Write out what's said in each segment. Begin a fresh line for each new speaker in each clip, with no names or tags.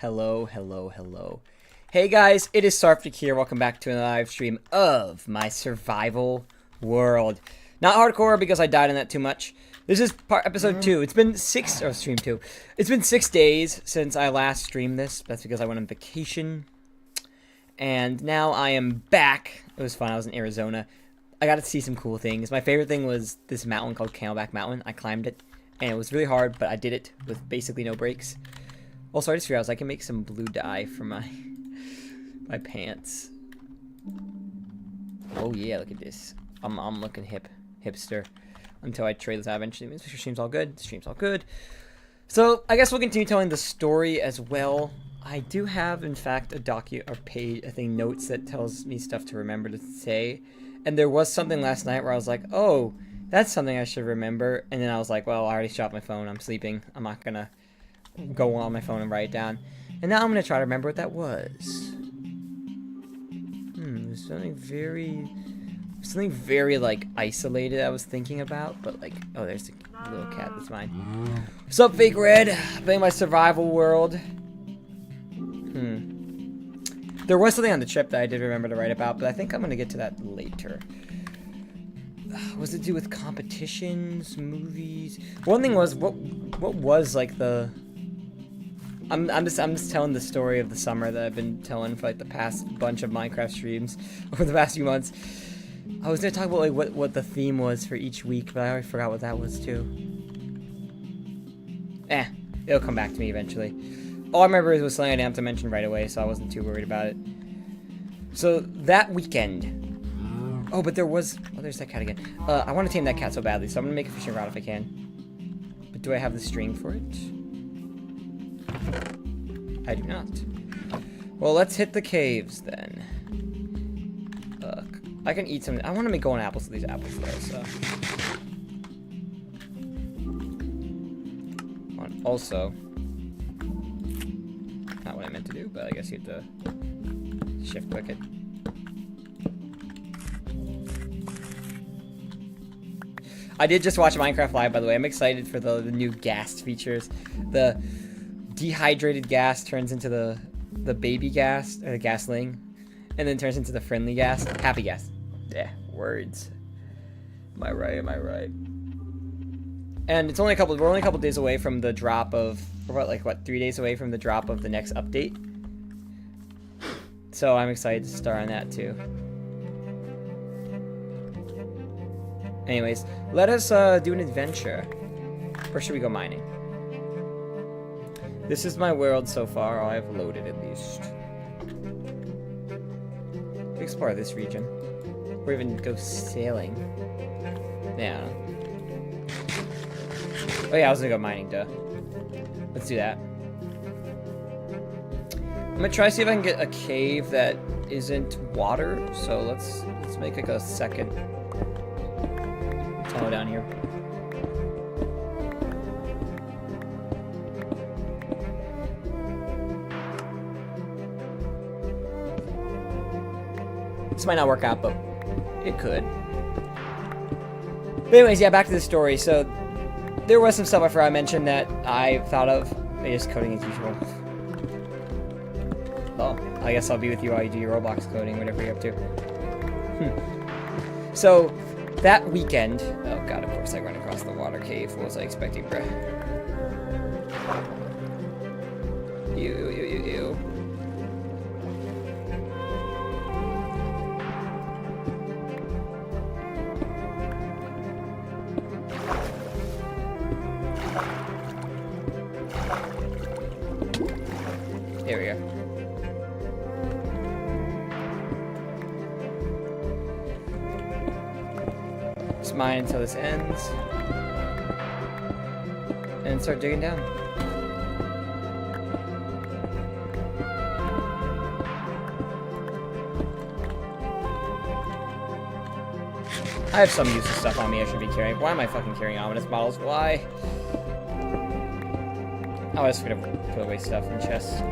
Hello, hello, hello. Hey guys, it is Sarfnic here. Welcome back to another live stream of my survival world. Not hardcore because I died in that too much. This is episode 2. It's been stream 2. It's been 6 days since I last streamed this. That's because I went on vacation. And now I am back. It was fun. I was in Arizona. I got to see some cool things. My favorite thing was this mountain called Camelback Mountain. I climbed it. And it was really hard, but I did it with basically no breaks. Also, I just realized I can make some blue dye for my pants. Oh yeah, look at this. I'm looking hipster until I trade this out eventually. This stream's all good. The stream's all good. So I guess we'll continue telling the story as well. I do have, in fact, notes that tells me stuff to remember to say. And there was something last night where I was like, oh, that's something I should remember. And then I was like, well, I already shot my phone. I'm sleeping. I'm not gonna go on my phone and write it down. And now I'm gonna try to remember what that was. There's something very like isolated I was thinking about, but like, oh, there's the little cat. That's mine. What's up, Fake Red? Playing my survival world. There was something on the trip that I did remember to write about, but I think I'm gonna get to that later. Was it to do with competitions, movies? One thing was what was like the. I'm just telling the story of the summer that I've been telling for like the past bunch of Minecraft streams over the past few months. I was gonna talk about like what the theme was for each week, but I already forgot what that was too. It'll come back to me eventually. All I remember was something I didn't have to mention right away, so I wasn't too worried about it. So that weekend. Oh, but there was. Oh, there's that cat again. I want to tame that cat so badly, so I'm gonna make a fishing rod if I can. But do I have the string for it? I do not. Well, let's hit the caves then. I can eat some. I want to make golden apples with these apples though, so. Also, not what I meant to do, but I guess you have to shift click it. I did just watch Minecraft Live, by the way. I'm excited for the new gas features. The dehydrated gas turns into the baby gas, or the gasling, and then turns into the friendly gas. Happy gas. Yeah, words. Am I right? Am I right? And we're only a couple days away from the drop of, we're about 3 days away from the drop of the next update. So I'm excited to start on that too. Anyways, let us do an adventure. Or should we go mining? This is my world so far. I've loaded at least. Explore this region. Or even go sailing. Yeah. Oh yeah, I was gonna go mining, duh. Let's do that. I'm gonna try to see if I can get a cave that isn't water. So let's make like a second tunnel down here. This might not work out, but it could. But anyways, yeah, back to the story. So there was some stuff I forgot to mention that I thought of. Just coding as usual. Well, I guess I'll be with you while you do your Roblox coding, whatever you're up to. So that weekend, oh god, of course I ran across the water cave. What was I expecting, bruh? Ew. There we go. Just mine until this ends. And start digging down. I have some useless stuff on me I should be carrying. Why am I fucking carrying ominous bottles? Why? Oh, I was gonna put away stuff in chests.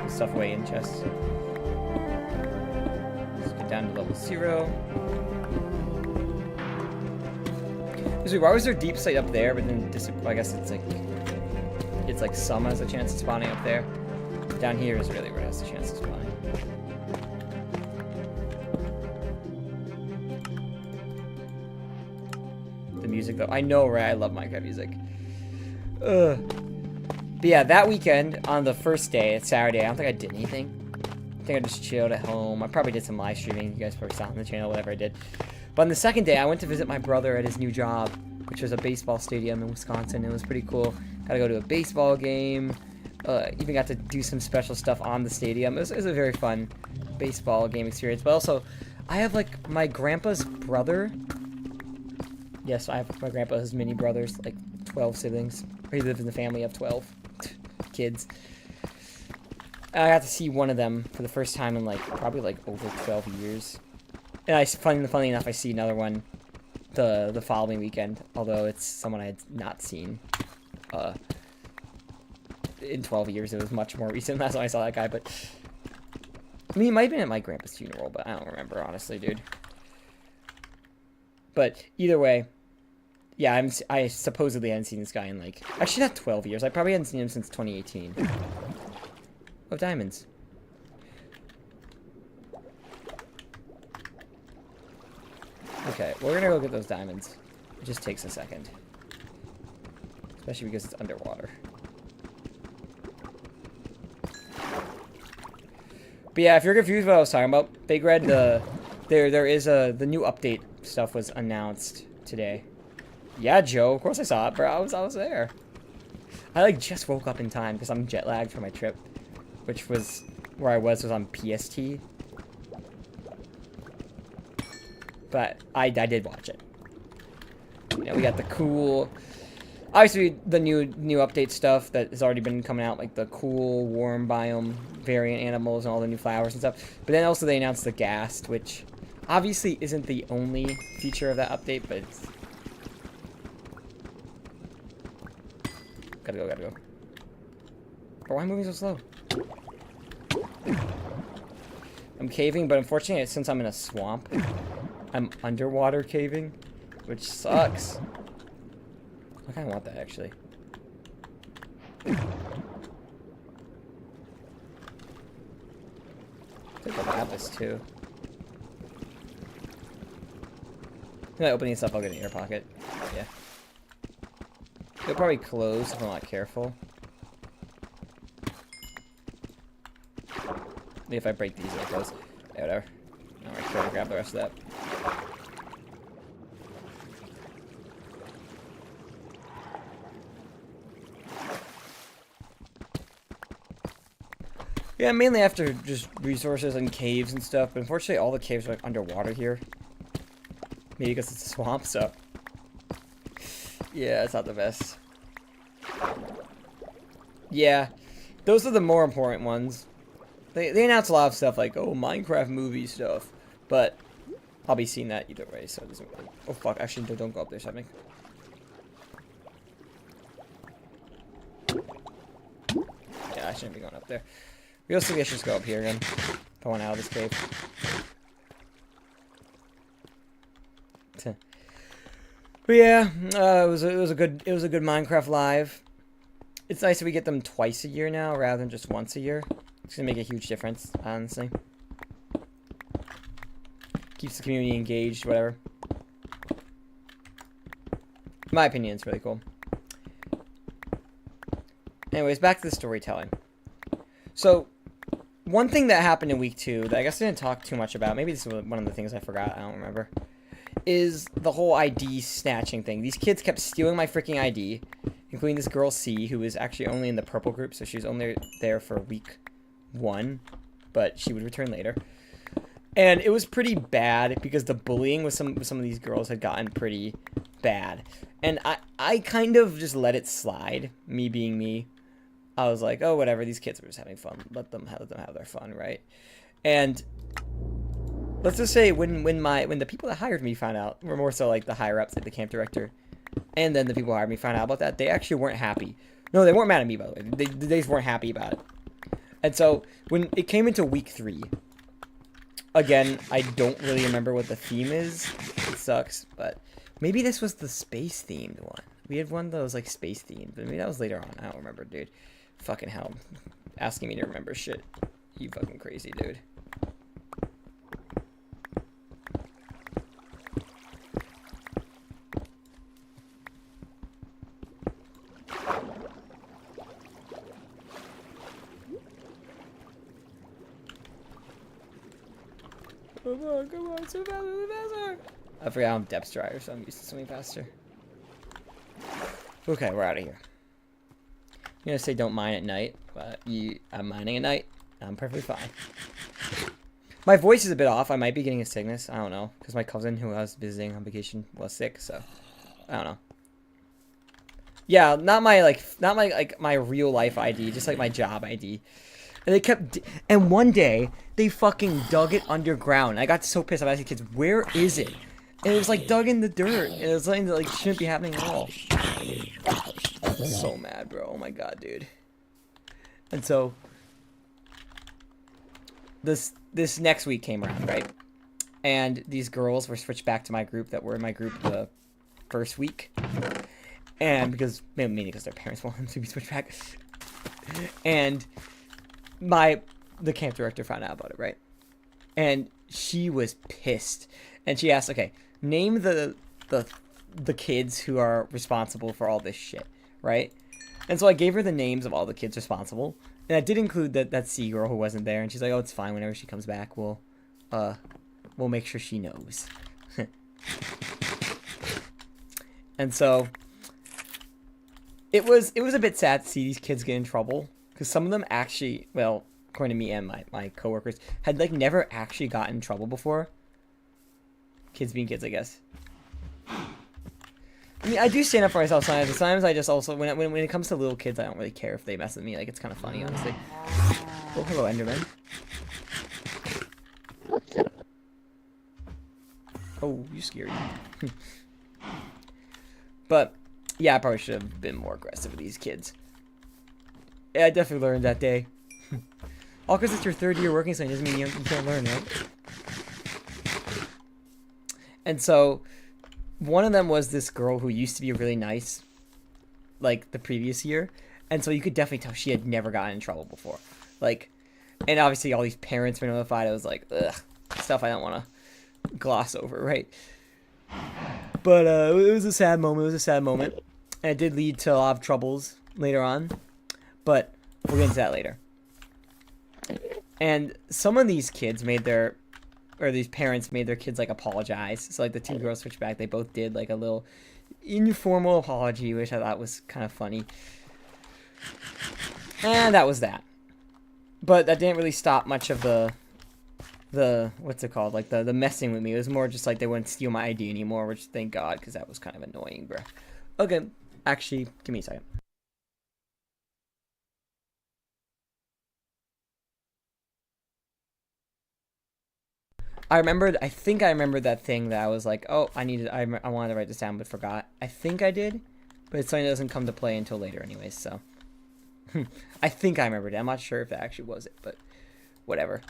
Put stuff away in chests. Let's get down to level 0. Why was there deep sight up there, but then I guess it's like some has a chance of spawning up there. Down here is really where it has the chance to spawn. The music, though. I know, right? I love Minecraft music. Ugh. But yeah, that weekend, on the first day, it's Saturday, I don't think I did anything. I think I just chilled at home. I probably did some live streaming. You guys probably saw on the channel, whatever I did. But on the second day, I went to visit my brother at his new job, which was a baseball stadium in Wisconsin. It was pretty cool. Got to go to a baseball game. Even got to do some special stuff on the stadium. It was a very fun baseball game experience. But also, I have, like, my grandpa's brother. Yes, I have my grandpa's mini brothers, like 12 siblings. He lives in the family of 12 kids. I got to see one of them for the first time in, like, probably, like, over 12 years. And funny enough, I see another one the following weekend, although it's someone I had not seen in 12 years. It was much more recent last time I saw that guy, but I mean, he might have been at my grandpa's funeral, but I don't remember, honestly, dude. But either way, yeah, I supposedly hadn't seen this guy in, like, actually not 12 years. I probably hadn't seen him since 2018. Oh, diamonds. Okay, we're gonna go get those diamonds. It just takes a second. Especially because it's underwater. But yeah, if you're confused what I was talking about, Big Red, the new update stuff was announced today. Yeah, Joe, of course I saw it, bro. I was there. I, like, just woke up in time because I'm jet lagged for my trip, which was where I was on PST. But I did watch it. You know, we got the cool, obviously the new update stuff that has already been coming out, like the cool warm biome variant animals and all the new flowers and stuff. But then also they announced the ghast, which obviously isn't the only feature of that update, but it's... Gotta go. But why am I moving so slow? I'm caving, but unfortunately, since I'm in a swamp, I'm underwater caving, which sucks. I kind of want that, actually. Take the lapis, too. When I open this up, I'll get an air pocket. Yeah. It'll probably close if I'm not careful. Maybe if I break these, it'll close. Yeah, whatever. Alright, try to grab the rest of that. Yeah, mainly after just resources and caves and stuff, but unfortunately all the caves are, like, underwater here. Maybe because it's a swamp, so... Yeah, it's not the best. Yeah, those are the more important ones. They announce a lot of stuff like, oh, Minecraft movie stuff, but I'll be seeing that either way, so it doesn't really... Oh, fuck, actually, don't go up there, Sarfnic. Yeah, I shouldn't be going up there. Realistically, I should just go up here again. If I want out of this cave. But yeah, it was a good Minecraft live. It's nice that we get them twice a year now rather than just once a year. It's gonna make a huge difference, honestly. Keeps the community engaged, whatever. In my opinion, it's really cool. Anyways, back to the storytelling. So, one thing that happened in week 2 that I guess I didn't talk too much about, maybe this is one of the things I forgot, I don't remember, is the whole ID snatching thing. These kids kept stealing my freaking ID, including this girl C, who was actually only in the purple group, so she was only there for week 1, but she would return later. And it was pretty bad because the bullying with some of these girls had gotten pretty bad. And I kind of just let it slide, me being me. I was like, oh, whatever, these kids are just having fun. Let them have their fun, right? And let's just say when the people that hired me found out, were more so like the higher ups, like the camp director, and then the people who hired me found out about that, they actually weren't happy. No, they weren't mad at me, by the way. They just weren't happy about it. And so when it came into week 3, again, I don't really remember what the theme is. It sucks, but maybe this was the space themed one. We had one that was like space themed, but maybe that was later on. I don't remember, dude. Fucking hell. asking me to remember shit. You fucking crazy, dude. Come on, swim faster. I forgot I'm depth strider, so I'm used to swimming faster. Okay, we're out of here. I'm gonna say don't mine at night, but I'm mining at night. I'm perfectly fine. My voice is a bit off. I might be getting a sickness. I don't know, because my cousin who I was visiting on vacation was sick, so I don't know. Yeah, not my real life ID, just like my job ID. And they kept, and one day they fucking dug it underground. I got so pissed. I asked the kids, "Where is it?" And it was like dug in the dirt. And it was something that like shouldn't be happening at all. So mad, bro. Oh my god, dude. And so this next week came around, right? And these girls were switched back to my group that were in my group the first week. And because mainly because their parents wanted them to be switched back. And the camp director found out about it, right? And she was pissed. And she asked, okay, name the kids who are responsible for all this shit, right? And so I gave her the names of all the kids responsible. And I did include that C girl who wasn't there. And she's like, oh, it's fine. Whenever she comes back, we'll make sure she knows. And so it was a bit sad to see these kids get in trouble. Because some of them actually, well, according to me and my coworkers, had like never actually gotten in trouble before. Kids being kids, I guess. I mean, I do stand up for myself sometimes. Sometimes I just also, when it comes to little kids, I don't really care if they mess with me. Like, it's kind of funny, honestly. Oh, hello, Enderman. Oh, you scared me. But, yeah, I probably should have been more aggressive with these kids. Yeah, I definitely learned that day. All because it's your third year working, so it doesn't mean you can't learn, right? And so, one of them was this girl who used to be really nice, like, the previous year. And so you could definitely tell she had never gotten in trouble before. Like, and obviously all these parents were notified. I was like, ugh, stuff I don't want to gloss over, right? But it was a sad moment. And it did lead to a lot of troubles later on. But we'll get into that later. And some of these kids these parents made their kids like apologize. So like the two girls switched back, they both did like a little informal apology, which I thought was kind of funny. And that was that. But that didn't really stop much of the what's it called? Like the messing with me. It was more just like they wouldn't steal my ID anymore, which thank God, because that was kind of annoying, bro. Okay, actually, give me a second. I think I remembered that thing that I was like, oh, I wanted to write this down, but forgot. I think I did, but it's something that doesn't come to play until later anyways, so. I think I remembered it. I'm not sure if that actually was it, but whatever.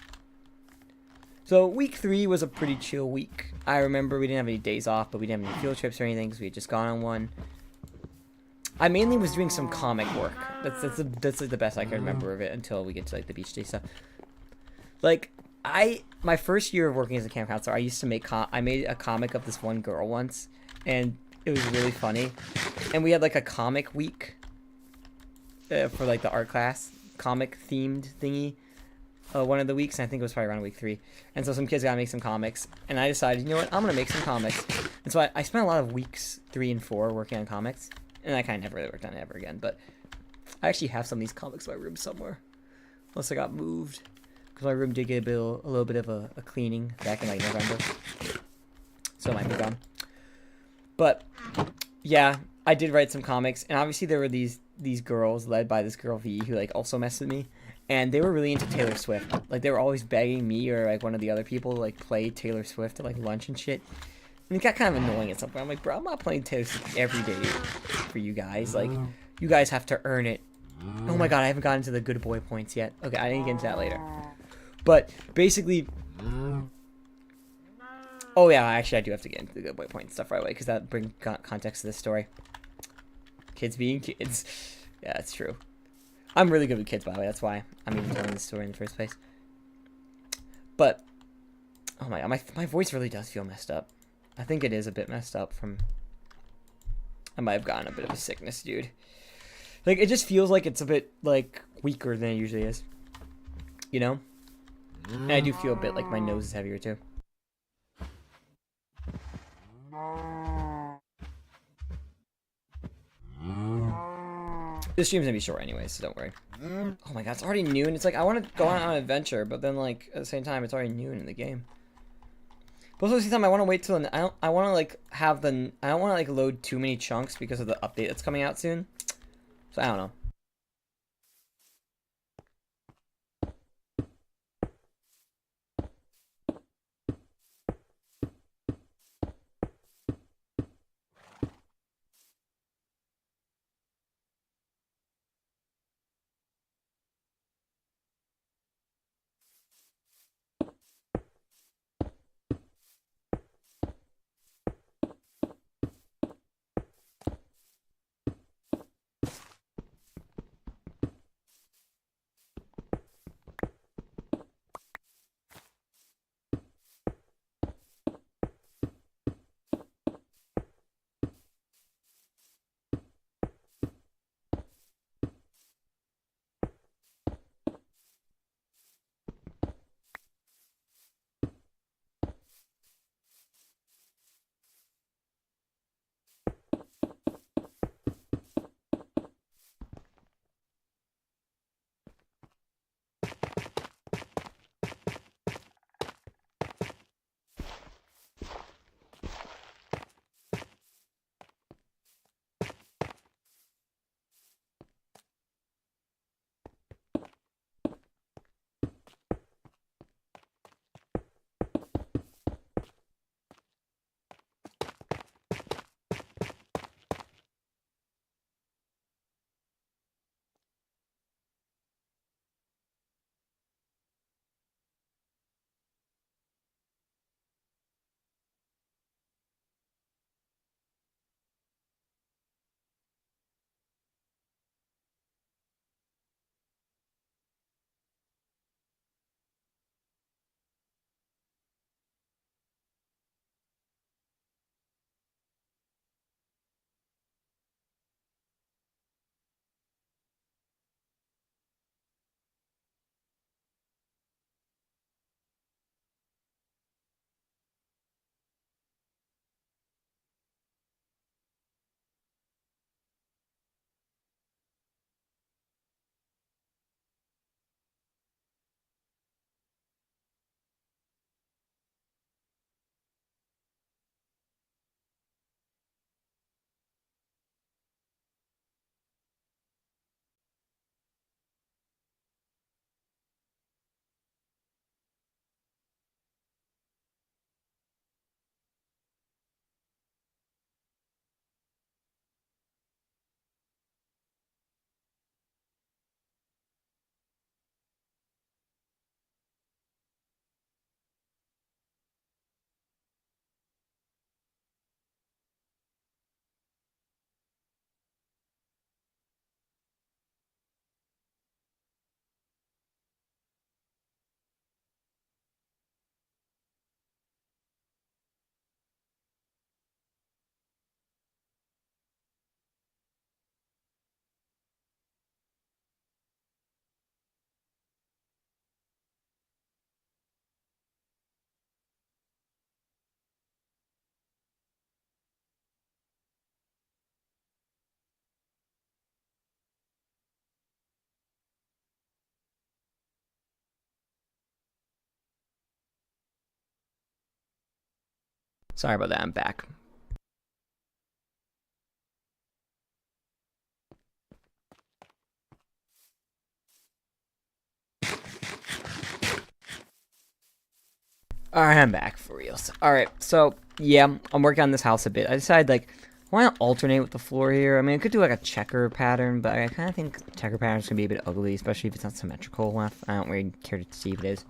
So week 3 was a pretty chill week. I remember we didn't have any days off, but we didn't have any field trips or anything because we had just gone on one. I mainly was doing some comic work. That's like the best I can remember of it until we get to like the beach day stuff. Like, my first year of working as a camp counselor, I used to I made a comic of this one girl once, and it was really funny. And we had like a comic week for like the art class, comic themed thingy, one of the weeks, and I think it was probably around week 3. And so some kids got to make some comics, and I decided, you know what, I'm gonna make some comics. And so I spent a lot of weeks 3 and 4 working on comics, and I kind of never really worked on it ever again. But I actually have some of these comics in my room somewhere, unless I got moved. Because my room did get a little bit of a cleaning back in like November. So it might be gone. But yeah, I did write some comics. And obviously there were these girls led by this girl V who like also messed with me. And they were really into Taylor Swift. Like they were always begging me or like one of the other people to like play Taylor Swift at like lunch and shit. And it got kind of annoying at some point. I'm like, bro, I'm not playing Taylor Swift every day for you guys. Like, you guys have to earn it. Oh my god, I haven't gotten to the good boy points yet. Okay, I didn't get into that later. But basically, oh yeah, actually I do have to get into the good boy point stuff right away because that brings context to this story. Kids being kids. Yeah, that's true. I'm really good with kids, by the way. That's why I'm even telling this story in the first place. But, oh my god, my voice really does feel messed up. I think it is a bit messed up from... I might have gotten a bit of a sickness, dude. Like, it just feels like it's a bit, like, weaker than it usually is. You know? And I do feel a bit like my nose is heavier, too. This stream's gonna be short anyway, so don't worry. Oh my god, it's already noon. It's like, I want to go on an adventure, but then, like, at the same time, it's already noon in the game. But also at the same time, I want to wait till... I want to, like, have the... I don't want to, like, load too many chunks because of the update that's coming out soon. So, I don't know. Sorry about that, I'm back. Alright, I'm back for real. Alright, so, yeah, I'm working on this house a bit. I decided, like, I want to alternate with the floor here. I mean, I could do, like, a checker pattern, but I kind of think checker pattern's going to be a bit ugly, especially if it's not symmetrical enough. I don't really care to see if it is.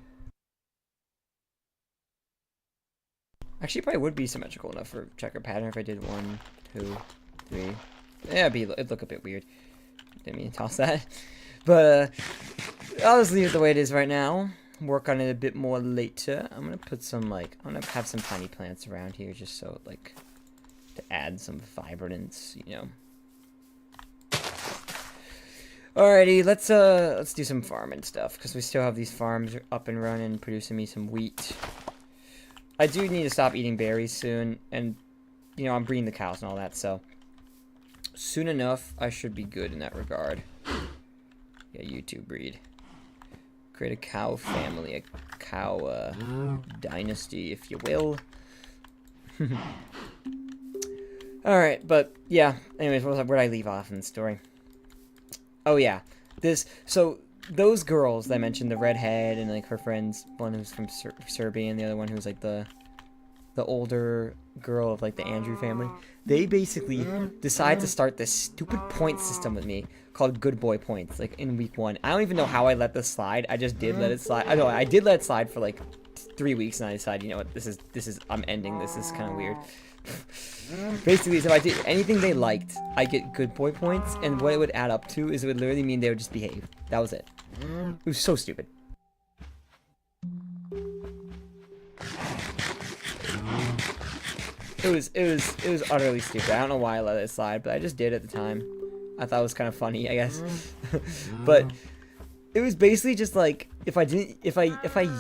Actually, it probably would be symmetrical enough for checker pattern if I did 1, 2, 3. Yeah, it'd look a bit weird. Didn't mean to toss that. But I'll just leave it the way it is right now. Work on it a bit more later. I'm gonna put some like I'm gonna have some tiny plants around here just so like to add some vibrance, you know. Alrighty, let's do some farming stuff because we still have these farms up and running, producing me some wheat. I do need to stop eating berries soon, and you know I'm breeding the cows and all that, so soon enough I should be good in that regard. Yeah, you too, breed. Create a cow family, a cow dynasty, if you will. Alright, but yeah. Anyways, where did I leave off in the story? Oh yeah, so those girls that I mentioned, the redhead and like her friends, one who's from Serbia and the other one who's like the older girl of like the Andrew family, they basically decide to start this stupid point system with me called good boy points, like in week 1. I don't even know how I let this slide. I just did let it slide. I know I did let it slide for like 3 weeks, and I decided, you know what, this is I'm ending this. This is kind of weird. Basically, so if I did anything they liked, I get good boy points, and what it would add up to is it would literally mean they would just behave. That was it. It was so stupid. It was utterly stupid. I don't know why I let it slide, but I just did at the time. I thought it was kind of funny, I guess. But it was basically just like if I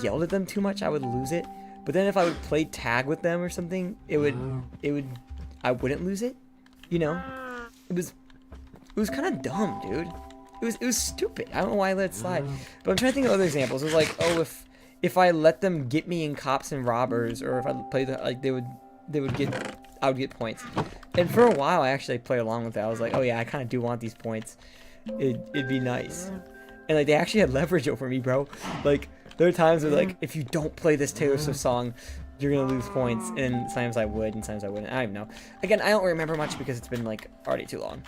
yelled at them too much, I would lose it. But then if I would play tag with them or something, I wouldn't lose it. You know? It was kind of dumb, dude. It was stupid. I don't know why I let it slide. But I'm trying to think of other examples. It was like, oh, if I let them get me in cops and robbers, or if I played like I would get points. And for a while, I actually played along with that. I was like, oh yeah, I kind of do want these points. It'd be nice. And like they actually had leverage over me, bro. Like there are times where like if you don't play this Taylor Swift song, you're gonna lose points. And sometimes I would, and sometimes I wouldn't. I don't even know. Again, I don't remember much because it's been like already too long.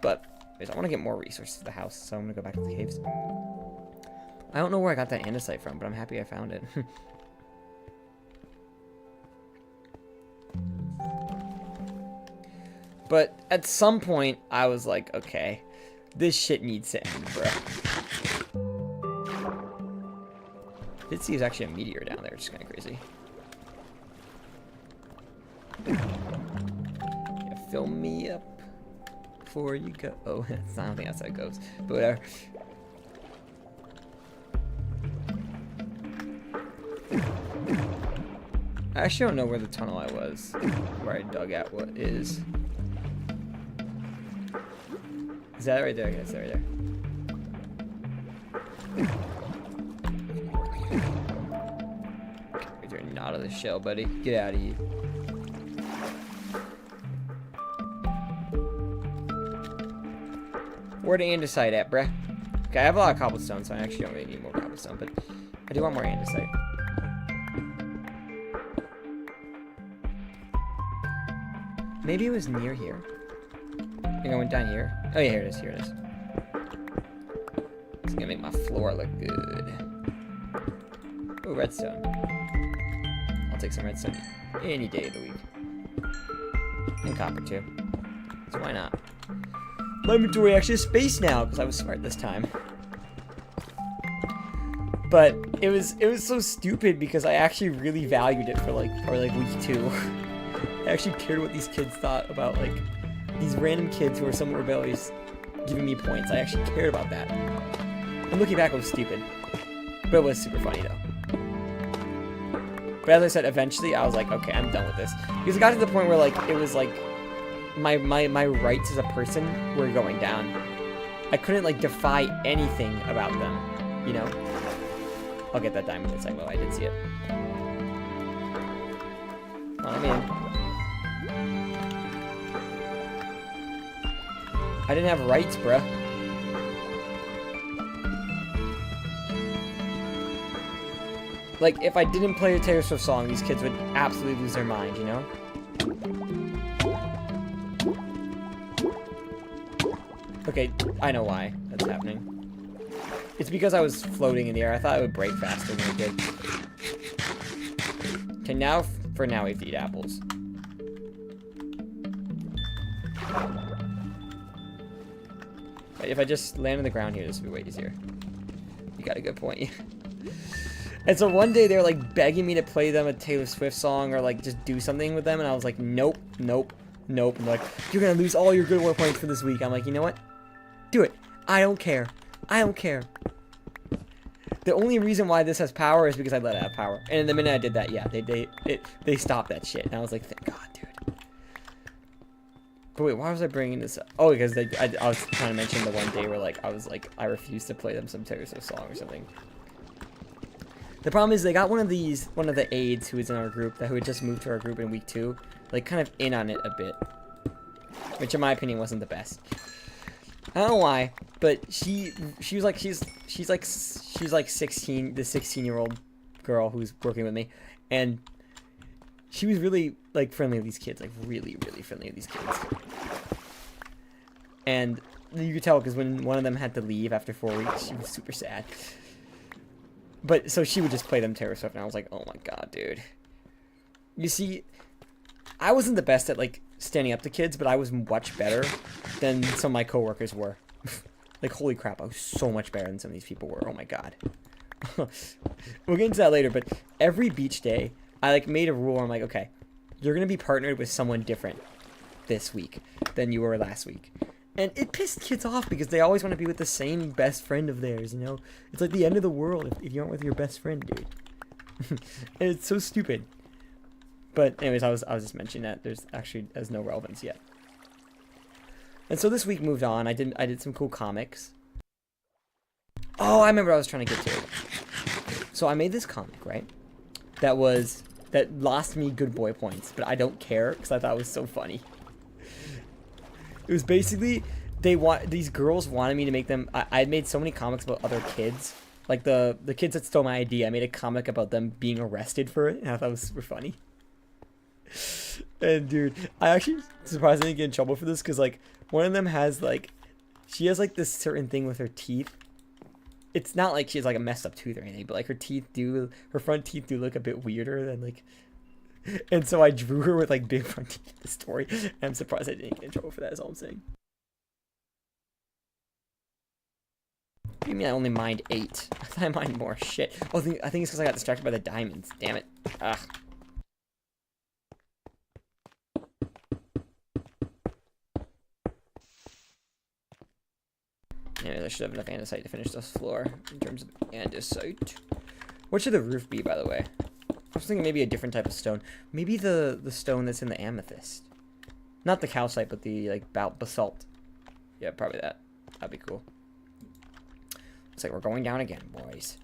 But I want to get more resources to the house, so I'm gonna go back to the caves. I don't know where I got that andesite from, but I'm happy I found it. But at some point, I was like, okay, this shit needs to end, bro. I did see there's actually a meteor down there, which is kind of crazy. Yeah, fill me up before you go. Oh, I don't think that's how it goes, but whatever. I actually don't know where the tunnel I was, where I dug out what is. Is that right there? Yeah, it's right there. Okay, you're not out of the shell, buddy. Get out of here. Where the andesite at, bruh? Okay, I have a lot of cobblestone, so I actually don't really need more cobblestone, but I do want more andesite. Maybe it was near here. I think I went down here. Oh yeah, here it is, here it is. It's gonna make my floor look good. Oh, redstone. I'll take some redstone any day of the week. And copper too. So why not? My inventory actually has space now, because I was smart this time. But it was so stupid because I actually really valued it for like week 2. I actually cared what these kids thought about like these random kids who are somewhat rebellious giving me points. I actually cared about that. And looking back, it was stupid. But it was super funny though. But as I said, eventually I was like, okay, I'm done with this. Because it got to the point where like it was like my rights as a person were going down. I couldn't like defy anything about them, you know? I'll get that diamond inside. Oh, I did see it. Well, I'm in. I didn't have rights, bruh. Like, if I didn't play a Taylor Swift song, these kids would absolutely lose their mind, you know? Okay, I know why that's happening. It's because I was floating in the air. I thought it would break faster than it did. Okay, now, for now, we have to eat apples. If I just land on the ground here, this would be way easier. You got a good point. And so one day they were like begging me to play them a Taylor Swift song or like just do something with them, and I was like, nope, nope, nope. And like, you're gonna lose all your good war points for this week. I'm like, you know what? Do it. I don't care. I don't care. The only reason why this has power is because I let it have power. And the minute I did that, yeah, they stopped that shit. And I was like, thank God, dude. But wait, why was I bringing this up? Oh, because I was trying to mention the one day where like I refused to play them some Taylor Swift song or something. The problem is they got one of the aides who was in our group who had just moved to our group in week 2, like kind of in on it a bit, which in my opinion wasn't the best. I don't know why, but she was like she's like 16, the 16-year-old girl who's working with me, and she was really like friendly with these kids, like really friendly with these kids. And you could tell because when one of them had to leave after 4 weeks, she was super sad. But, so she would just play them Taylor Swift, and I was like, oh my God, dude. You see, I wasn't the best at, like, standing up to kids, but I was much better than some of my coworkers were. Like, holy crap, I was so much better than some of these people were. Oh my God. We'll get into that later, but every beach day, I, like, made a rule. I'm like, okay, you're going to be partnered with someone different this week than you were last week. And it pissed kids off because they always want to be with the same best friend of theirs, you know? It's like the end of the world if you aren't with your best friend, dude. And it's so stupid. But anyways, I was just mentioning that there's no relevance yet. And so this week moved on. I did some cool comics. Oh, I remember what I was trying to get to. So I made this comic, right? That lost me good boy points, but I don't care because I thought it was so funny. It was basically, these girls wanted me to make them, I had made so many comics about other kids. Like the kids that stole my idea, I made a comic about them being arrested for it, and I thought it was super funny. And dude, I actually surprisingly didn't get in trouble for this, because like, one of them has like, she has like this certain thing with her teeth. It's not like she has like a messed up tooth or anything, but like her front teeth do look a bit weirder than like, and so I drew her with like big front teeth in the story. And I'm surprised I didn't get in trouble for that, is all I'm saying. What do you mean I only mined 8? I thought I mined more. Shit. Oh, I think it's because I got distracted by the diamonds. Damn it. Ugh. Anyways, I should have enough andesite to finish this floor in terms of andesite. What should the roof be, by the way? I was thinking maybe a different type of stone. Maybe the stone that's in the amethyst. Not the calcite, but the like basalt. Yeah, probably that. That'd be cool. Looks like we're going down again, boys.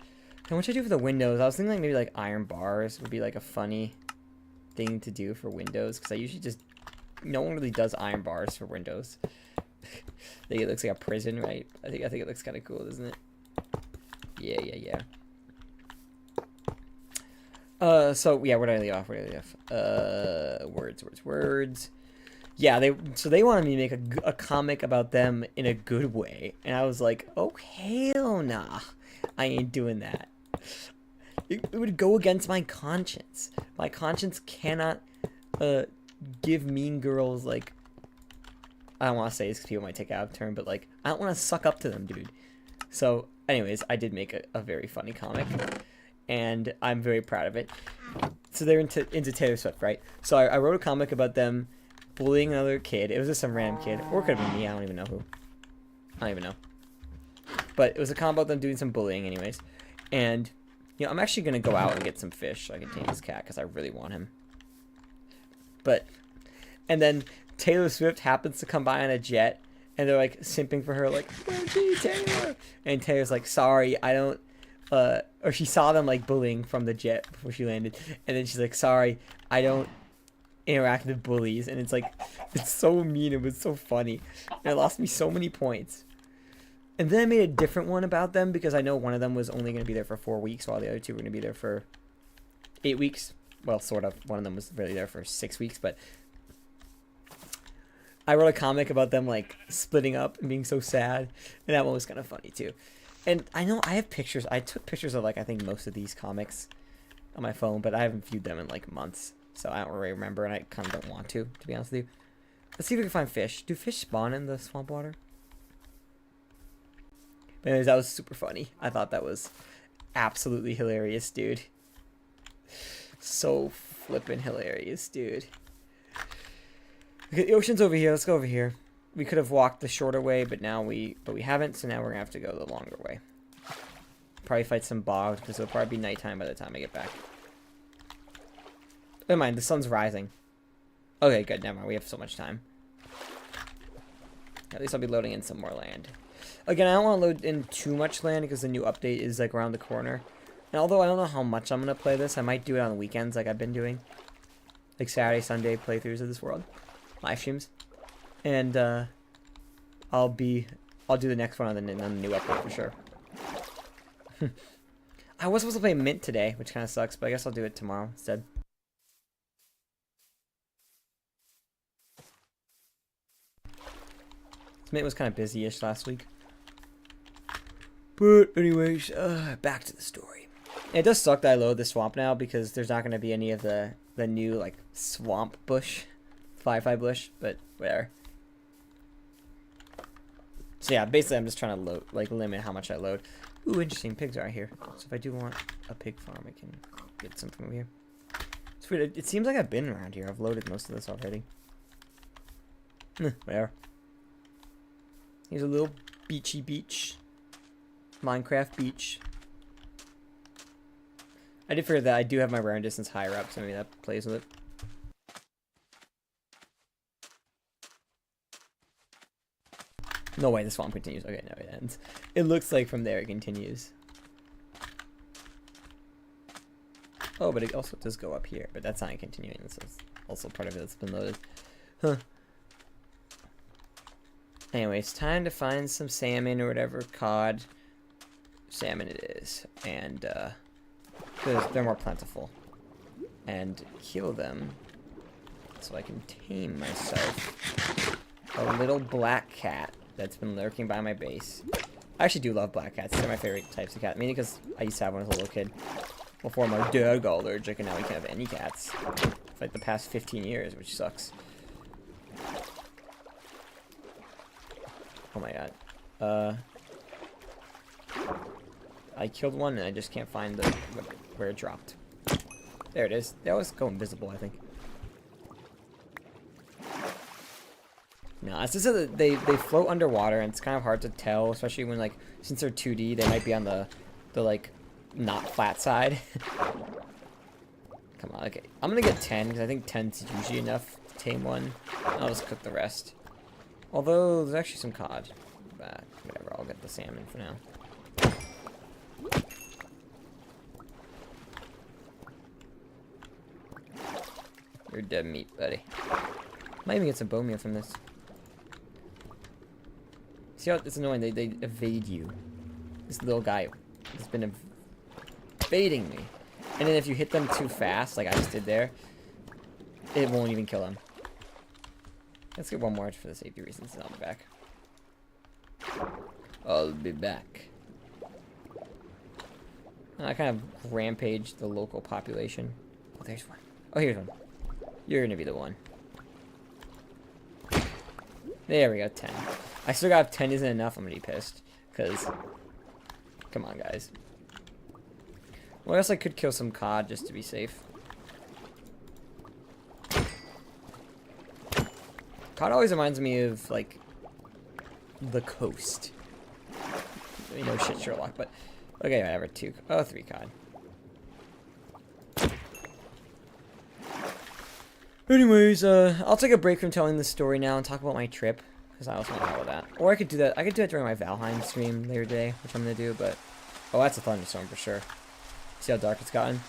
And what should I do for the windows? I was thinking like maybe like iron bars would be like a funny thing to do for windows, because I usually just, no one really does iron bars for windows. I think it looks like a prison, right? I think it looks kind of cool, doesn't it? Yeah. So yeah, where did I leave off? Words. Yeah, they wanted me to make a comic about them in a good way, and I was like, oh hell nah, I ain't doing that. It would go against my conscience. My conscience cannot give mean girls like, I don't want to say this because people might take it out of turn, but like, I don't want to suck up to them, dude. So anyways, I did make a very funny comic, and I'm very proud of it. So they're into Taylor Swift, right? So I wrote a comic about them bullying another kid. It was just some random kid, or it could have been me. I don't even know who. I don't even know. But it was a comic about them doing some bullying, anyways. And you know, I'm actually gonna go out and get some fish so I can tame this cat because I really want him. And then Taylor Swift happens to come by on a jet, and they're like simping for her, like, "Oh, gee, Taylor," and Taylor's like, "Sorry, I don't." Or she saw them like bullying from the jet before she landed, and then she's like, "Sorry, I don't interact with bullies," and it's like, it's so mean. It was so funny, and it lost me so many points. And then I made a different one about them because I know one of them was only going to be there for 4 weeks, while the other two were going to be there for 8 weeks. Well, sort of. One of them was really there for 6 weeks, but I wrote a comic about them like splitting up and being so sad, and that one was kind of funny too. And I know I have pictures. I took pictures of like I think most of these comics on my phone, but I haven't viewed them in like months, so I don't really remember, and I kind of don't want to be honest with you. Let's see if we can find fish. Do fish spawn in the swamp water? But anyways, that was super funny. I thought that was absolutely hilarious, dude. So flippin' hilarious, dude. Okay, the ocean's over here. Let's go over here. We could have walked the shorter way, but we haven't, so now we're gonna have to go the longer way. Probably fight some bogs, because it'll probably be nighttime by the time I get back. Never mind, the sun's rising. Okay, good, never mind. We have so much time. At least I'll be loading in some more land. Again, I don't want to load in too much land, because the new update is, like, around the corner. And although I don't know how much I'm going to play this, I might do it on the weekends, like I've been doing. Like Saturday, Sunday playthroughs of this world. Live streams. And, I'll do the next one on the new update for sure. I was supposed to play Mint today, which kind of sucks, but I guess I'll do it tomorrow instead. Mint was kind of busy-ish last week. But anyways, back to the story. It does suck that I load the swamp now because there's not going to be any of the new, like, swamp bush. Firefly bush, but whatever. So yeah, basically I'm just trying to load, like, limit how much I load. Ooh, interesting. Pigs are here. So if I do want a pig farm, I can get some from over here. It's weird. It seems like I've been around here. I've loaded most of this already. Whatever. Here's a little beachy beach. Minecraft beach. I did figure that I do have my rare distance higher up, so maybe that plays with it. No way, the swamp continues. Okay, no, it ends. It looks like from there it continues. Oh, but it also does go up here. But that's not continuing. This is also part of it that's been loaded. Huh. Anyways, time to find some salmon or whatever. Cod. Salmon it is. And, because they're more plentiful. And kill them. So I can tame myself a little black cat that's been lurking by my base. I actually do love black cats. They're my favorite types of cat. Mainly because I used to have one as a little kid. Before my dad got allergic and now we can't have any cats. For like the past 15 years, which sucks. Oh my god. I killed one and I just can't find where it dropped. There it is. They always go invisible, I think. No, it's just that they float underwater, and it's kind of hard to tell, especially when, like, since they're 2D, they might be on the like, not flat side. Come on, okay. I'm gonna get 10, because I think 10's usually enough to tame one. I'll just cook the rest. Although, there's actually some cod. But, whatever, I'll get the salmon for now. You're dead meat, buddy. Might even get some bone meal from this. See how it's annoying? They evade you. This little guy has been evading me. And then if you hit them too fast, like I just did there, it won't even kill him. Let's get one more for the safety reasons, and I'll be back. I'll be back. I kind of rampaged the local population. Oh, there's one. Oh, here's one. You're gonna be the one. There we go, 10. I still got 10 isn't enough, I'm gonna be pissed. Because, come on, guys. Well, I guess I could kill some cod just to be safe. Cod always reminds me of, like, the coast. You know, shit, Sherlock, but... Okay, whatever, 2. Oh, 3 cod. Anyways, I'll take a break from telling the story now and talk about my trip. Because I also want to know that. Or I could do that. I could do it during my Valheim stream later today, which I'm going to do, but... Oh, that's a thunderstorm for sure. See how dark it's gotten?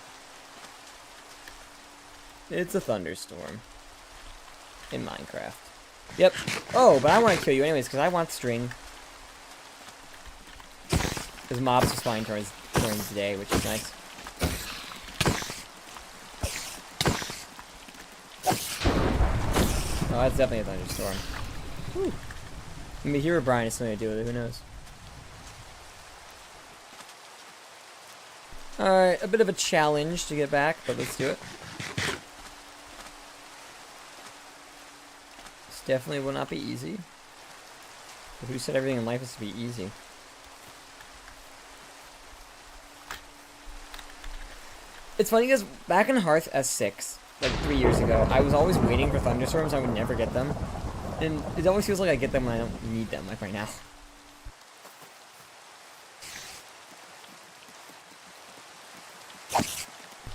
It's a thunderstorm. In Minecraft. Yep. Oh, but I want to kill you anyways, because I want string. Because mobs are spawning during the day, which is nice. Oh, that's definitely a thunderstorm. Whew. I mean, Herobrine has something to do with it, who knows? Alright, a bit of a challenge to get back, but let's do it. This definitely will not be easy. But who said everything in life is to be easy? It's funny because back in Hearth S6, like 3 years ago, I was always waiting for thunderstorms. I would never get them. And it always feels like I get them when I don't need them, like right now.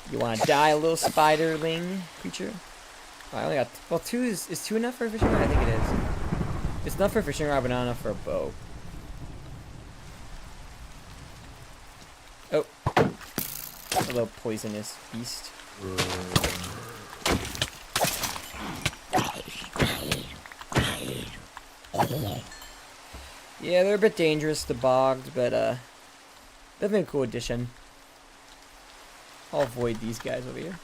You want to die, a little spiderling creature? Oh, I only got... Well, 2 is 2 enough for a fishing rod? I think it is. It's enough for a fishing rod, but not enough for a bow. Oh. A little poisonous beast. Yeah, they're a bit dangerous, the bogged, but definitely a cool addition. I'll avoid these guys over here.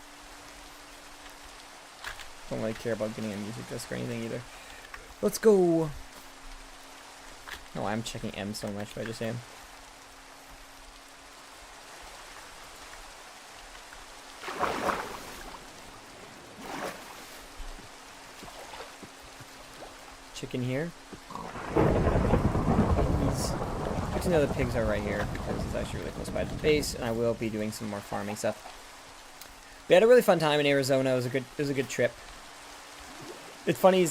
Don't really care about getting a music disc or anything either. Let's go. Oh, I'm checking M so much, but I just am. Chicken here. Good to know the pigs are right here because it's actually really close by the base, and I will be doing some more farming stuff. We had a really fun time in Arizona. It was a good trip. It's funny,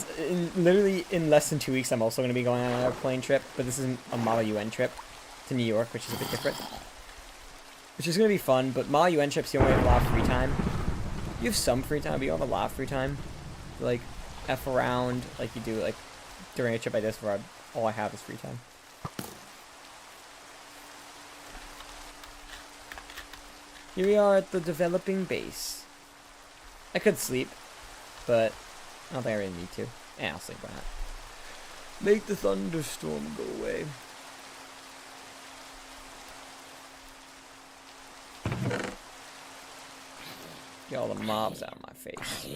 literally in less than 2 weeks, I'm also going to be going on another plane trip, but this is a Model UN trip to New York, which is a bit different. Which is going to be fun, but Model UN trips, you only have a lot of free time. You have some free time, but you don't have a lot of free time. Like, F around, like you do, like, during a trip like this where all I have is free time. Here we are at the developing base. I could sleep, but I don't think I really need to. I'll sleep, why not? Make the thunderstorm go away. Get all the mobs out of my face.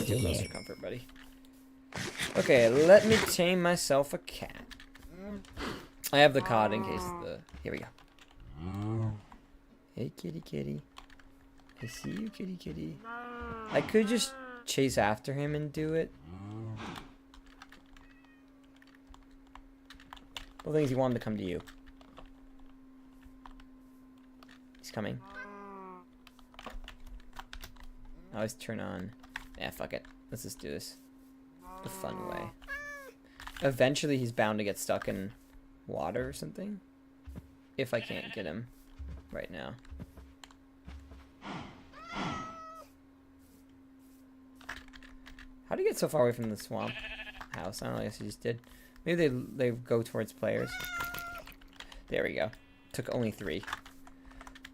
Too close for comfort, buddy. Okay, let me tame myself a cat. I have the cod in case the... Here we go. Hey, kitty, kitty. I see you, kitty, kitty. I could just chase after him and do it. The thing is, he wanted to come to you. He's coming. I always turn on... Yeah, fuck it. Let's just do this the fun way. Eventually, he's bound to get stuck in water or something. If I can't get him right now. How do you get so far away from the swamp house? I don't know, I guess he just did. Maybe they go towards players. There we go. Took only 3.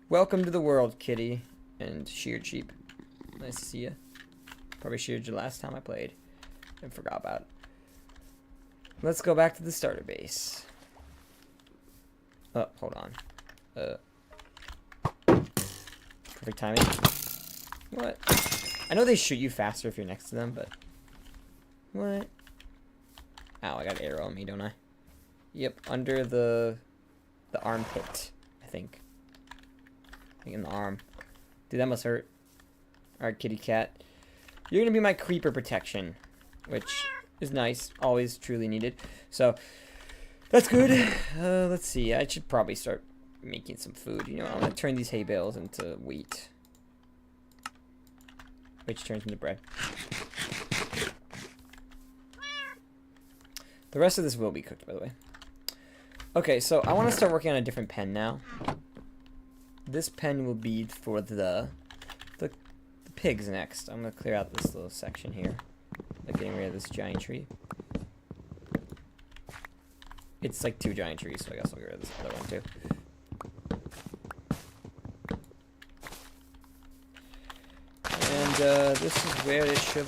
Welcome to the world, kitty. And sheared sheep. Nice to see you. Probably sheared you last time I played. And forgot about it. Let's go back to the starter base. Oh, hold on. Perfect timing. What? I know they shoot you faster if you're next to them, but... What? Ow, I got an arrow on me, don't I? Yep, under the armpit, I think. I think in the arm. Dude, that must hurt. Alright, kitty cat. You're gonna be my creeper protection, which is nice. Always truly needed. So, that's good. Let's see. I should probably start making some food. You know, I'm gonna turn these hay bales into wheat. Which turns into bread. The rest of this will be cooked, by the way. Okay, so I want to start working on a different pen now. This pen will be for the pigs next. I'm going to clear out this little section here. Like getting rid of this giant tree. It's like 2 giant trees, so I guess I'll get rid of this other one too. And this is where it should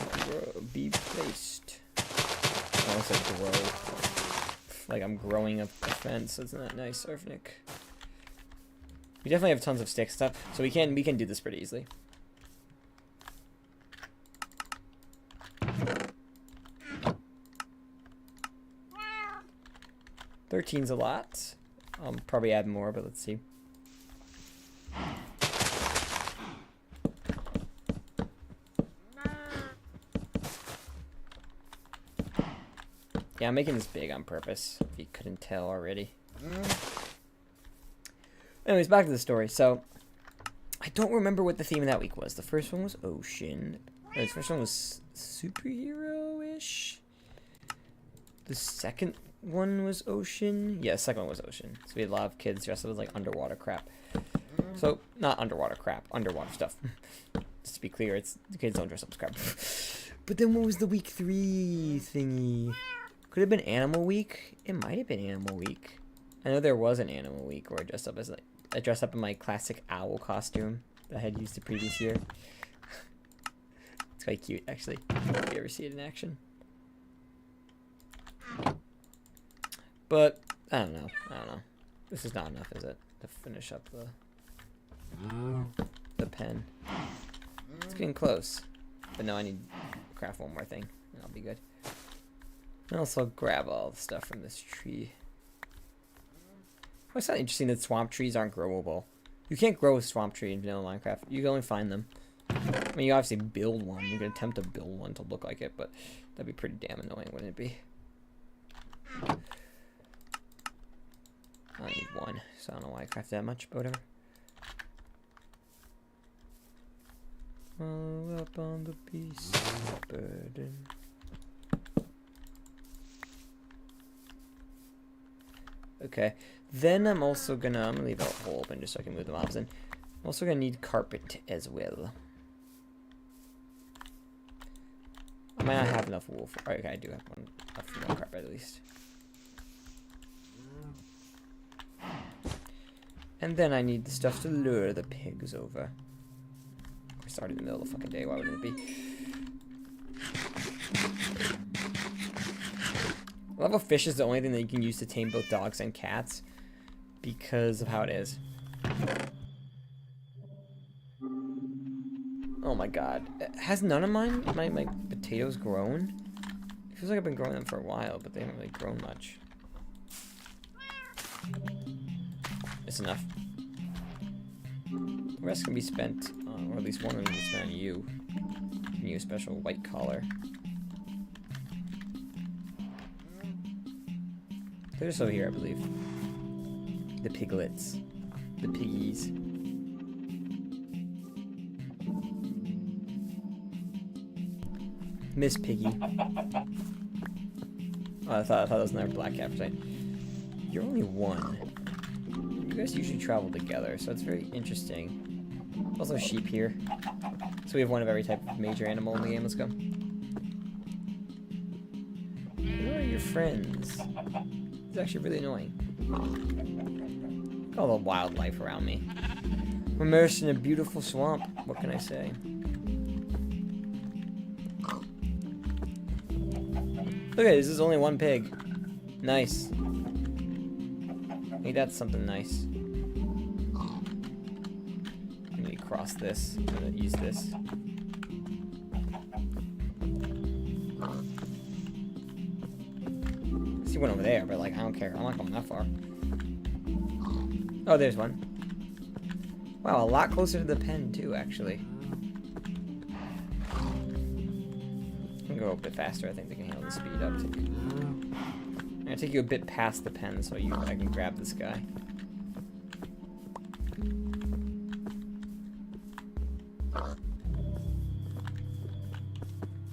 be placed. I almost said grow. Like I'm growing a fence. Isn't that nice, Sarfnic? We definitely have tons of stick stuff, so we can do this pretty easily. 13's a lot. I'll probably add more, but let's see. Yeah, I'm making this big on purpose, if you couldn't tell already. Anyways, back to the story. So, I don't remember what the theme of that week was. The first one was ocean. No, the first one was superhero-ish. The second one was ocean. Yeah, the second one was ocean. So we had a lot of kids dressed up as like underwater crap. So, not underwater crap, underwater stuff. Just to be clear, it's the kids don't dress up as crap. But then what was the week 3 thingy? Could have been Animal Week. It might have been Animal Week. I know there was an Animal Week where I dressed up as like in my classic owl costume that I had used the previous year. It's quite cute, actually. If you ever see it in action. But I don't know. This is not enough, is it, to finish up the pen? It's getting close. But no, I need to craft one more thing, and I'll be good. And also grab all the stuff from this tree. It's not interesting that swamp trees aren't growable. You can't grow a swamp tree in vanilla Minecraft. You can only find them. I mean, you obviously build one. You can attempt to build one to look like it, but that'd be pretty damn annoying, wouldn't it be? I need one, so I don't know why I crafted that much, but whatever. All up on the beast burden. Okay, then I'm gonna leave out a hole open just so I can move the mobs in. I'm also gonna need carpet as well. I might not have enough wool for. Okay, I do have one carpet at least. And then I need the stuff to lure the pigs over. I started in the middle of the fucking day. Why wouldn't it be? I love how fish is the only thing that you can use to tame both dogs and cats because of how it is. Oh my god. Has none of my potatoes grown? It feels like I've been growing them for a while, but they haven't really grown much. It's enough. The rest can be spent, or at least one of them can be spent on you. Give you a special white collar. They're just over here, I believe. The piglets. The piggies. Miss Piggy. Oh, I thought that was another black cat for a second. You're only one. You guys usually travel together, so it's very interesting. Also sheep here. So we have one of every type of major animal in the game. Let's go. Where are your friends? It's actually really annoying. Look at all the wildlife around me. I'm immersed in a beautiful swamp. What can I say? Look at this. This is only one pig. Nice. Maybe that's something nice. Let me cross this. I'm gonna use this. See one over there, but like I don't care. I'm not going that far. Oh, there's one. Wow, a lot closer to the pen too, actually. I can go a bit faster. I think they can handle the speed uptick. I'm gonna take you a bit past the pen so I can grab this guy.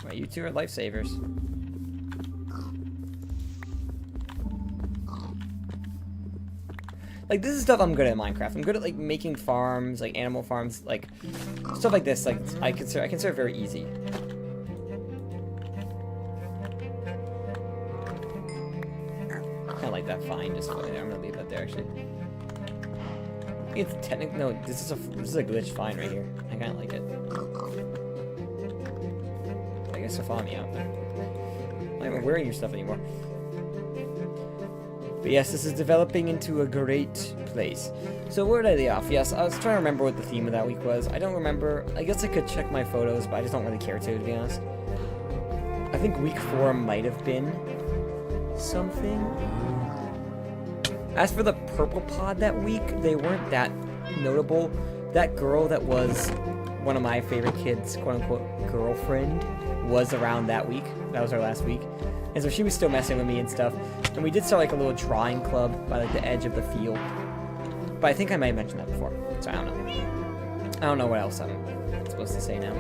Right, you two are lifesavers. Like, this is stuff I'm good at in Minecraft. I'm good at, like, making farms, like, animal farms, like, stuff like this. Like, I consider it very easy. Kind of like that vine just floating there. I'm gonna leave that there, actually. It's technically, no, this is a glitch vine right here. I kind of like it. I guess they'll follow me out, but I'm not even wearing your stuff anymore. But yes, this is developing into a great place. So where did I leave off? Yes, I was trying to remember what the theme of that week was. I don't remember. I guess I could check my photos, but I just don't really care to be honest. I think week 4 might have been something. As for the purple pod that week, they weren't that notable. That girl that was one of my favorite kids, quote-unquote girlfriend, was around that week. That was our last week. And so she was still messing with me and stuff. And we did start like a little drawing club by like the edge of the field. But I think I might have mentioned that before, so I don't know. I don't know what else I'm supposed to say now.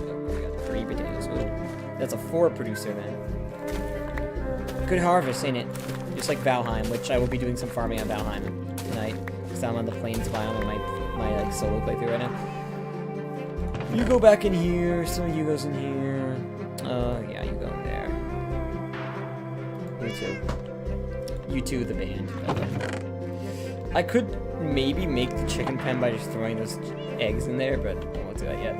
Oh, we got 3 potatoes. Ooh, that's a 4 producer, man. Good harvest, ain't it? Just like Valheim, which I will be doing some farming on Valheim tonight, because I'm on the plains biome on my like solo playthrough right now. You go back in here. Some of you goes in here. Yeah, you go in there. You too. You too, the band. I could maybe make the chicken pen by just throwing those eggs in there, but I won't do that yet.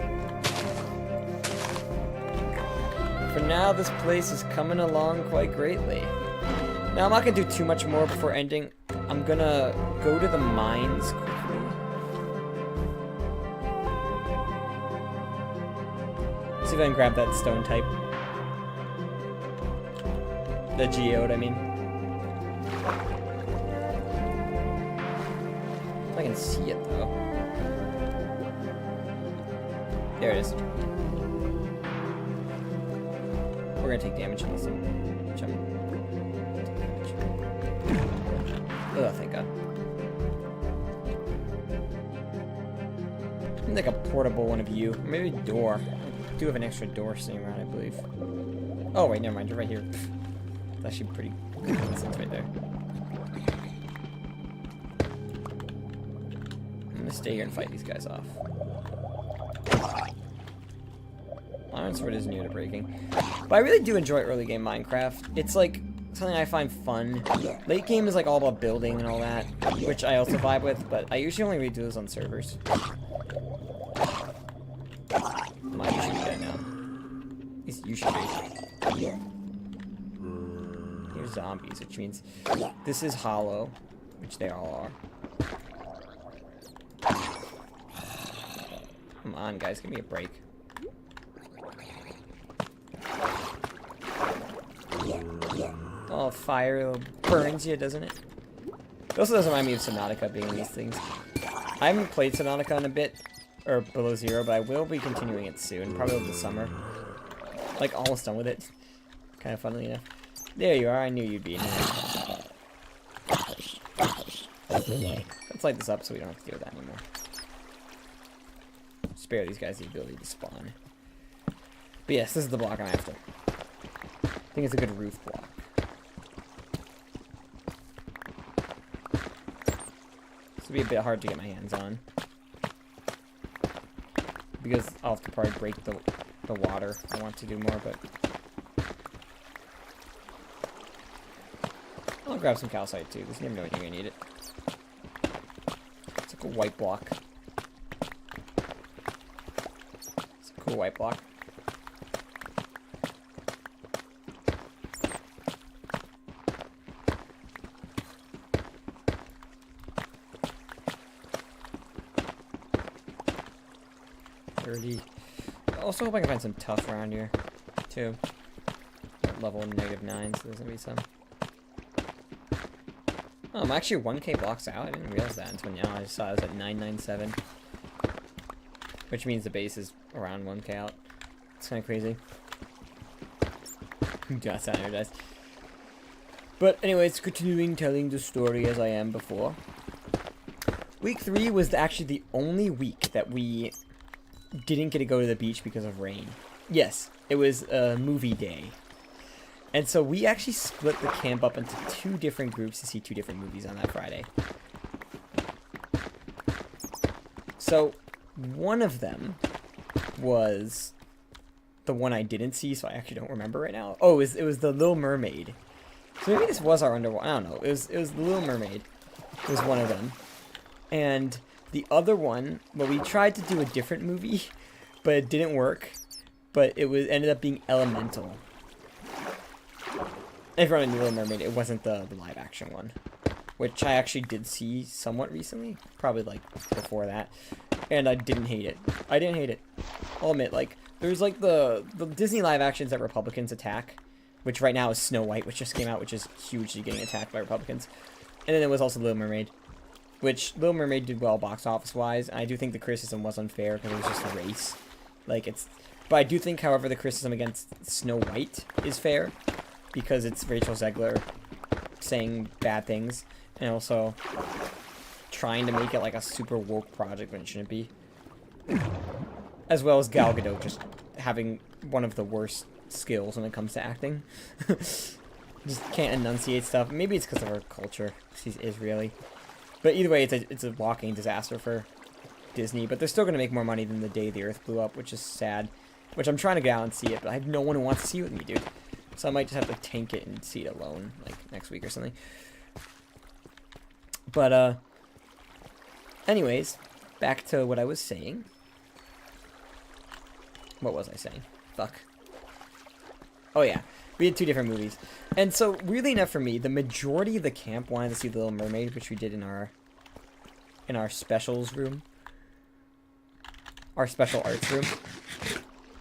For now, this place is coming along quite greatly. Now, I'm not going to do too much more before ending. I'm going to go to the mines quickly. See if I can grab that stone type. The geode, I mean. If I can see it, though. There it is. We're gonna take damage on this one. Oh, thank God. I need like a portable one of you. Maybe a door. I do have an extra door sitting around, I believe. Oh, wait, never mind. You're right here. It's actually pretty good distance right there. I'm gonna stay here and fight these guys off. Iron Sword is new to breaking. But I really do enjoy early game Minecraft. It's like something I find fun. Late game is like all about building and all that, which I also vibe with, but I usually only redo those on servers. Mine should be dead now. At least you should be. Here's zombies, which means this is hollow, which they all are. Come on, guys, give me a break. Oh, fire burns you, doesn't it? It also does remind me of Subnautica being in these things. I haven't played Subnautica in a bit, or Below Zero, but I will be continuing it soon, probably over the summer. Like, almost done with it. Kind of funnily enough. There you are, I knew you'd be in here. Let's light this up so we don't have to deal with that anymore. Spare these guys the ability to spawn. But yes, this is the block I'm after. I think it's a good roof block. This will be a bit hard to get my hands on. Because I'll have to probably break the water. I want to do more, but... I'll grab some calcite too, because you never know when you're going to need it. It's like a white block. It's a cool white block. I also hope I can find some tough around here, too. Level -9, so there's gonna be some. Oh, I'm actually 1k blocks out. I didn't realize that until now. I just saw I was at 997. Which means the base is around 1k out. It's kind of crazy. Do not sound energized. But anyways, continuing telling the story as I am before. Week 3 was actually the only week that we didn't get to go to the beach because of rain. Yes, it was a movie day. And so we actually split the camp up into 2 different groups to see 2 different movies on that Friday. So one of them was the one I didn't see, so I actually don't remember right now. Oh, it was The Little Mermaid. So maybe this was our underwater. I don't know. It was The Little Mermaid. It was one of them. And the other one, well, we tried to do a different movie, but it didn't work. But it ended up being Elemental. If you're on The Little Mermaid, it wasn't the live action one, which I actually did see somewhat recently, probably like before that, and I didn't hate it. I didn't hate it. I'll admit, like, there's like the Disney live actions that Republicans attack, which right now is Snow White, which just came out, which is hugely getting attacked by Republicans, and then there was also Little Mermaid. Which, Little Mermaid did well box office-wise. I do think the criticism was unfair because it was just a race. Like, but I do think, however, the criticism against Snow White is fair. Because it's Rachel Zegler. saying bad things, and also trying to make it like a super woke project when it shouldn't be. As well as Gal Gadot just having one of the worst skills when it comes to acting. Just can't enunciate stuff. Maybe it's because of her culture. She's Israeli. But either way, it's a walking disaster for Disney. But they're still going to make more money than the day the Earth blew up, which is sad. Which I'm trying to go out and see it, but I have no one who wants to see it with me, dude. So I might just have to tank it and see it alone, like, next week or something. But, anyways, back to what I was saying. What was I saying? Fuck. Oh, yeah. We had 2 different movies. And so, weirdly enough for me, the majority of the camp wanted to see The Little Mermaid, which we did in our specials room. Our special arts room.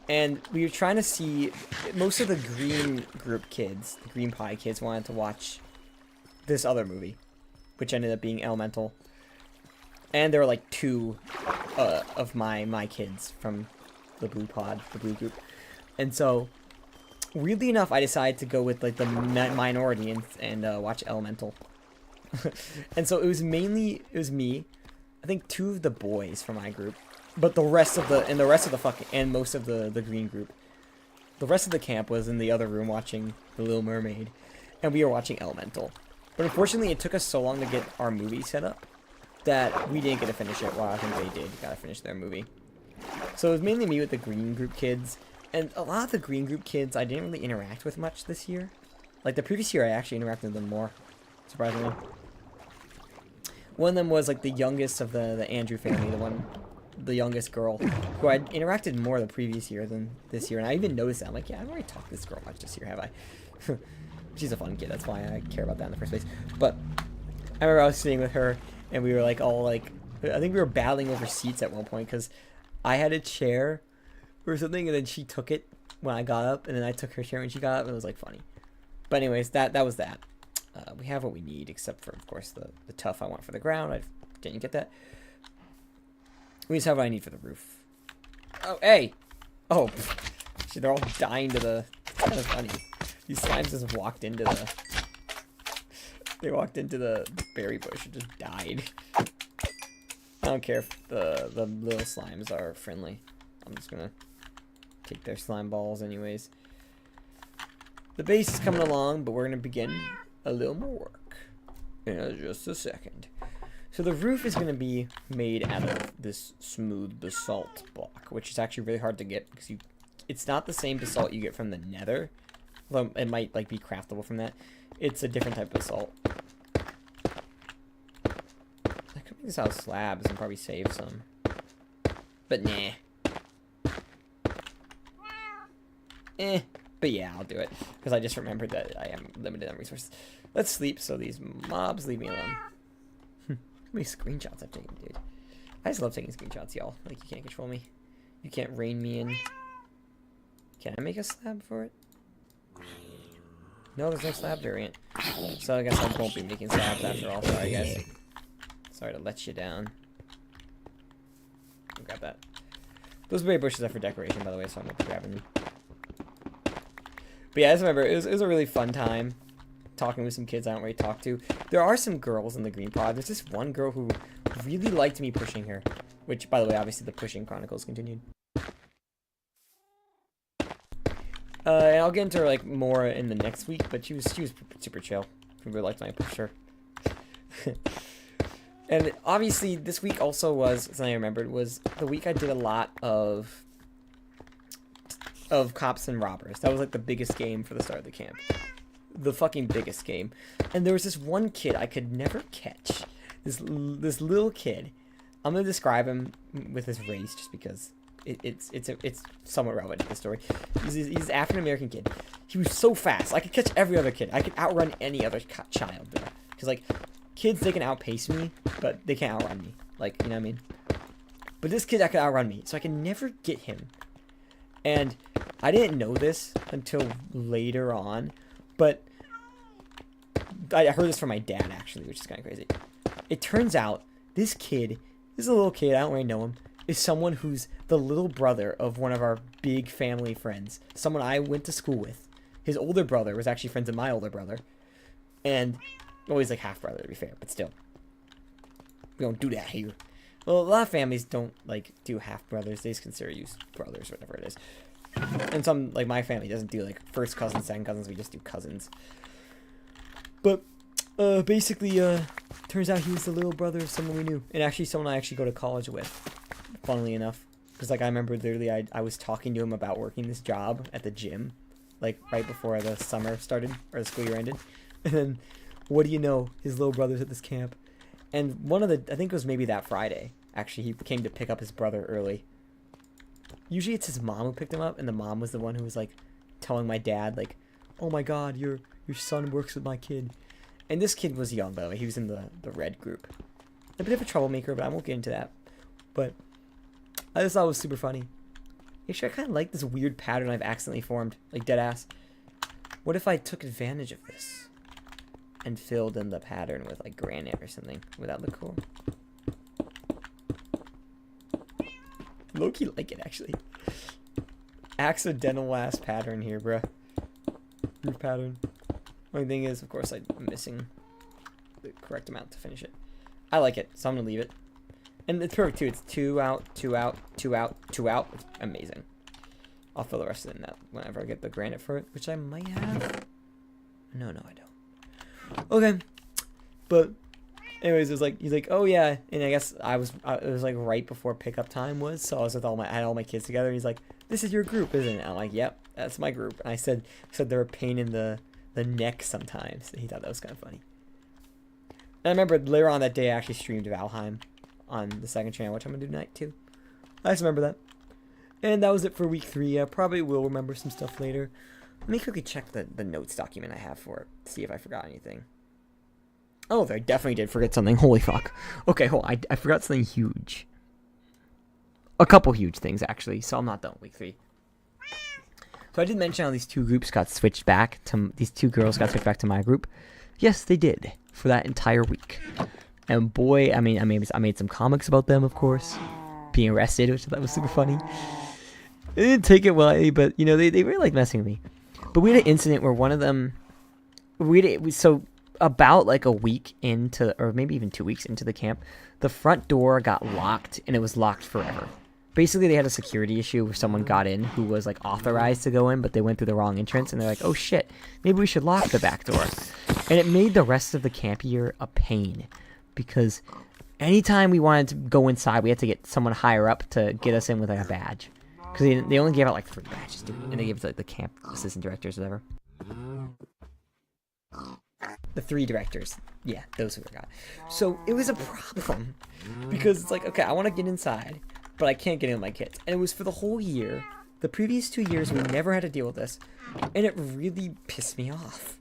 And we were trying to see, most of the green group kids, the green pie kids, wanted to watch this other movie, which ended up being Elemental. And there were like 2 of my kids from the blue pod, the blue group. And so, weirdly enough, I decided to go with like the minority and watch Elemental. And so it was me, I think 2 of the boys from my group. But the rest of and most of the green group, the rest of the camp was in the other room watching The Little Mermaid, and we were watching Elemental. But unfortunately, it took us so long to get our movie set up that we didn't get to finish it. Well, I think they did. Got to finish their movie. So it was mainly me with the green group kids, and a lot of the green group kids I didn't really interact with much this year. Like the previous year, I actually interacted with them more, surprisingly. One of them was like the youngest of the Andrew family, the youngest girl, who I'd interacted more the previous year than this year, and I even noticed that. I'm like, yeah, I've already talked to this girl much this year, have I? She's a fun kid, that's why I care about that in the first place. But I remember I was sitting with her, and we were like all like, I think we were battling over seats at one point, because I had a chair or something, and then she took it when I got up, and then I took her chair when she got up, and it was like funny. But anyways, that was that. We have what we need, except for, of course, the tuff I want for the ground. I didn't get that. We just have what I need for the roof. Oh, hey! Oh, they're all dying to the... It's kind of funny. These slimes just walked into the... They walked into the berry bush and just died. I don't care if the little slimes are friendly. I'm just gonna take their slime balls anyways. The base is coming along, but we're gonna begin a little more work in just a second. So the roof is going to be made out of this smooth basalt block, which is actually really hard to get because it's not the same basalt you get from the nether. Although it might like be craftable from that. It's a different type of basalt. I could make this out of slabs and probably save some. But nah. But yeah, I'll do it. Because I just remembered that I am limited on resources. Let's sleep so these mobs leave me alone. How many screenshots I've taken, dude. I just love taking screenshots, y'all. Like, you can't control me. You can't rein me in. Can I make a slab for it? No, there's no slab variant. So I guess I won't be making slabs after all. Sorry, guys. Sorry to let you down. I got that. Those berry bushes are for decoration, by the way, so I'm going to be grabbing them. But yeah, I just remember, it was a really fun time talking with some kids I don't really talk to. There are some girls in the green pod. There's this one girl who really liked me pushing her. Which, by the way, obviously the pushing chronicles continued. And I'll get into her like more in the next week, but she was super chill. She really liked my push her. And obviously this week also was, something I remembered, was the week I did a lot of cops and robbers. That was like the biggest game for the start of the camp. The fucking biggest game. And there was this one kid I could never catch. This little kid. I'm gonna describe him with his race just because it's somewhat relevant to the story. He's an African American kid. He was so fast. I could catch every other kid. I could outrun any other child there. Because like kids, they can outpace me, but they can't outrun me. Like, you know what I mean? But this kid, I could outrun me, so I can never get him. And I didn't know this until later on. But I heard this from my dad, actually, which is kind of crazy. It turns out this kid, this is a little kid, I don't really know him, is someone who's the little brother of one of our big family friends. Someone I went to school with. His older brother was actually friends with my older brother. And, well, he's like half-brother, to be fair, but still. We don't do that here. Well, a lot of families don't, like, do half-brothers. They just consider you brothers, or whatever it is. And some, like, my family doesn't do, like, first cousins, second cousins. We just do cousins. But, basically, turns out he was the little brother of someone we knew. And actually, someone I actually go to college with, funnily enough. Because, like, I remember literally I was talking to him about working this job at the gym. Like, right before the summer started, or the school year ended. And then, what do you know? His little brother's at this camp. And one of the, I think it was maybe that Friday, actually, he came to pick up his brother early. Usually it's his mom who picked him up, and the mom was the one who was, like, telling my dad, like, oh my god, your son works with my kid. And this kid was young, by the way. He was in the red group. A bit of a troublemaker, but I won't get into that. But I just thought it was super funny. Actually, I kind of like this weird pattern I've accidentally formed, like dead ass. What if I took advantage of this and filled in the pattern with, like, granite or something? Would that look cool? Low-key like it, actually. Accidental ass pattern here, bruh. Roof pattern. Only thing is, of course, I'm missing the correct amount to finish it. I like it, so I'm gonna leave it. And it's perfect too. It's 2 out, 2 out, 2 out, 2 out. It's amazing. I'll fill the rest of it in that whenever I get the granite for it, which I might have. No, I don't. Okay, but anyways, it was like he's like, oh yeah, and I guess it was like right before pickup time was, so I was with I had all my kids together. And he's like, this is your group, isn't it? I'm like, yep, that's my group. And I said they're a pain in the neck sometimes. He thought that was kind of funny. And I remember later on that day I actually streamed Valheim on the second channel, which I'm gonna do tonight too. I just remember that. And that was it for week 3. I probably will remember some stuff later. Let me quickly check the notes document I have for it, see if I forgot anything. Oh, I definitely did forget something. Holy fuck. Okay, hold on. I forgot something huge. A couple huge things, actually, so I'm not done with week 3. So I did mention how these 2 groups got switched back to, these 2 girls got switched back to my group. Yes, they did, for that entire week. And boy, I made some comics about them, of course. Being arrested, which I thought was super funny. They didn't take it well, but, you know, they really like messing with me. But we had an incident where one of them, so about like a week into, or maybe even 2 weeks into the camp, the front door got locked, and it was locked forever. Basically, they had a security issue where someone got in who was like authorized to go in, but they went through the wrong entrance, and they're like, oh shit, maybe we should lock the back door. And it made the rest of the camp year a pain, because anytime we wanted to go inside, we had to get someone higher up to get us in with like a badge. Because they only gave out like 3 badges, dude. And they gave it to like the camp assistant directors or whatever. The 3 directors. Yeah, those who got. So it was a problem. Because it's like, okay, I want to get inside, but I can't get in with my kids. And it was for the whole year. The previous 2 years, we never had to deal with this. And it really pissed me off.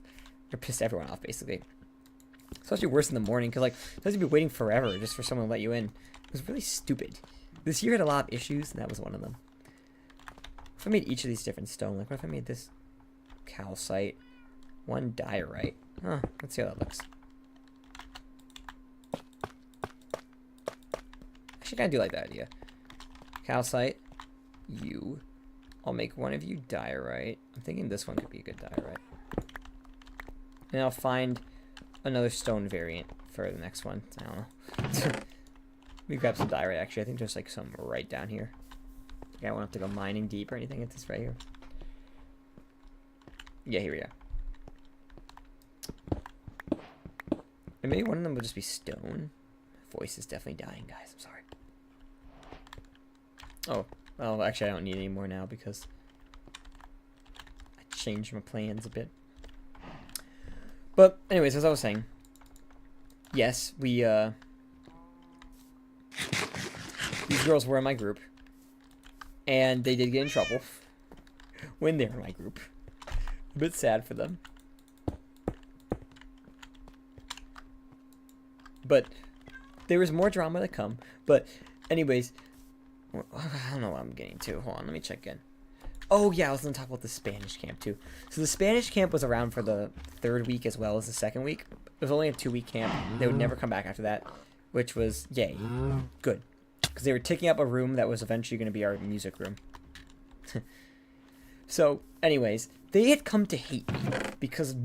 It pissed everyone off, basically. Especially worse in the morning, because like, sometimes you'd be waiting forever just for someone to let you in. It was really stupid. This year had a lot of issues, and that was one of them. If I made each of these different stone, like what if I made this calcite, 1 diorite? Huh, let's see how that looks. Actually, kind of do like that idea. Calcite, you. I'll make one of you diorite. I'm thinking this one could be a good diorite. And I'll find another stone variant for the next one. I don't know. Let me grab some diorite, actually. I think there's like some right down here. I won't have to go mining deep or anything. It's this right here. Yeah, here we go. And maybe one of them would just be stone. My voice is definitely dying, guys. I'm sorry. Oh, well, actually, I don't need any more now because I changed my plans a bit. But, anyways, as I was saying, yes, we, these girls were in my group. And they did get in trouble when they were in my group. A bit sad for them. But there was more drama to come. But anyways, I don't know what I'm getting to. Hold on, let me check in. Oh yeah, I was going to talk about the Spanish camp too. So the Spanish camp was around for the 3rd week as well as the 2nd week. It was only a 2-week camp. They would never come back after that, which was yay. Good. Because they were taking up a room that was eventually going to be our music room. So, anyways, They had come to hate me because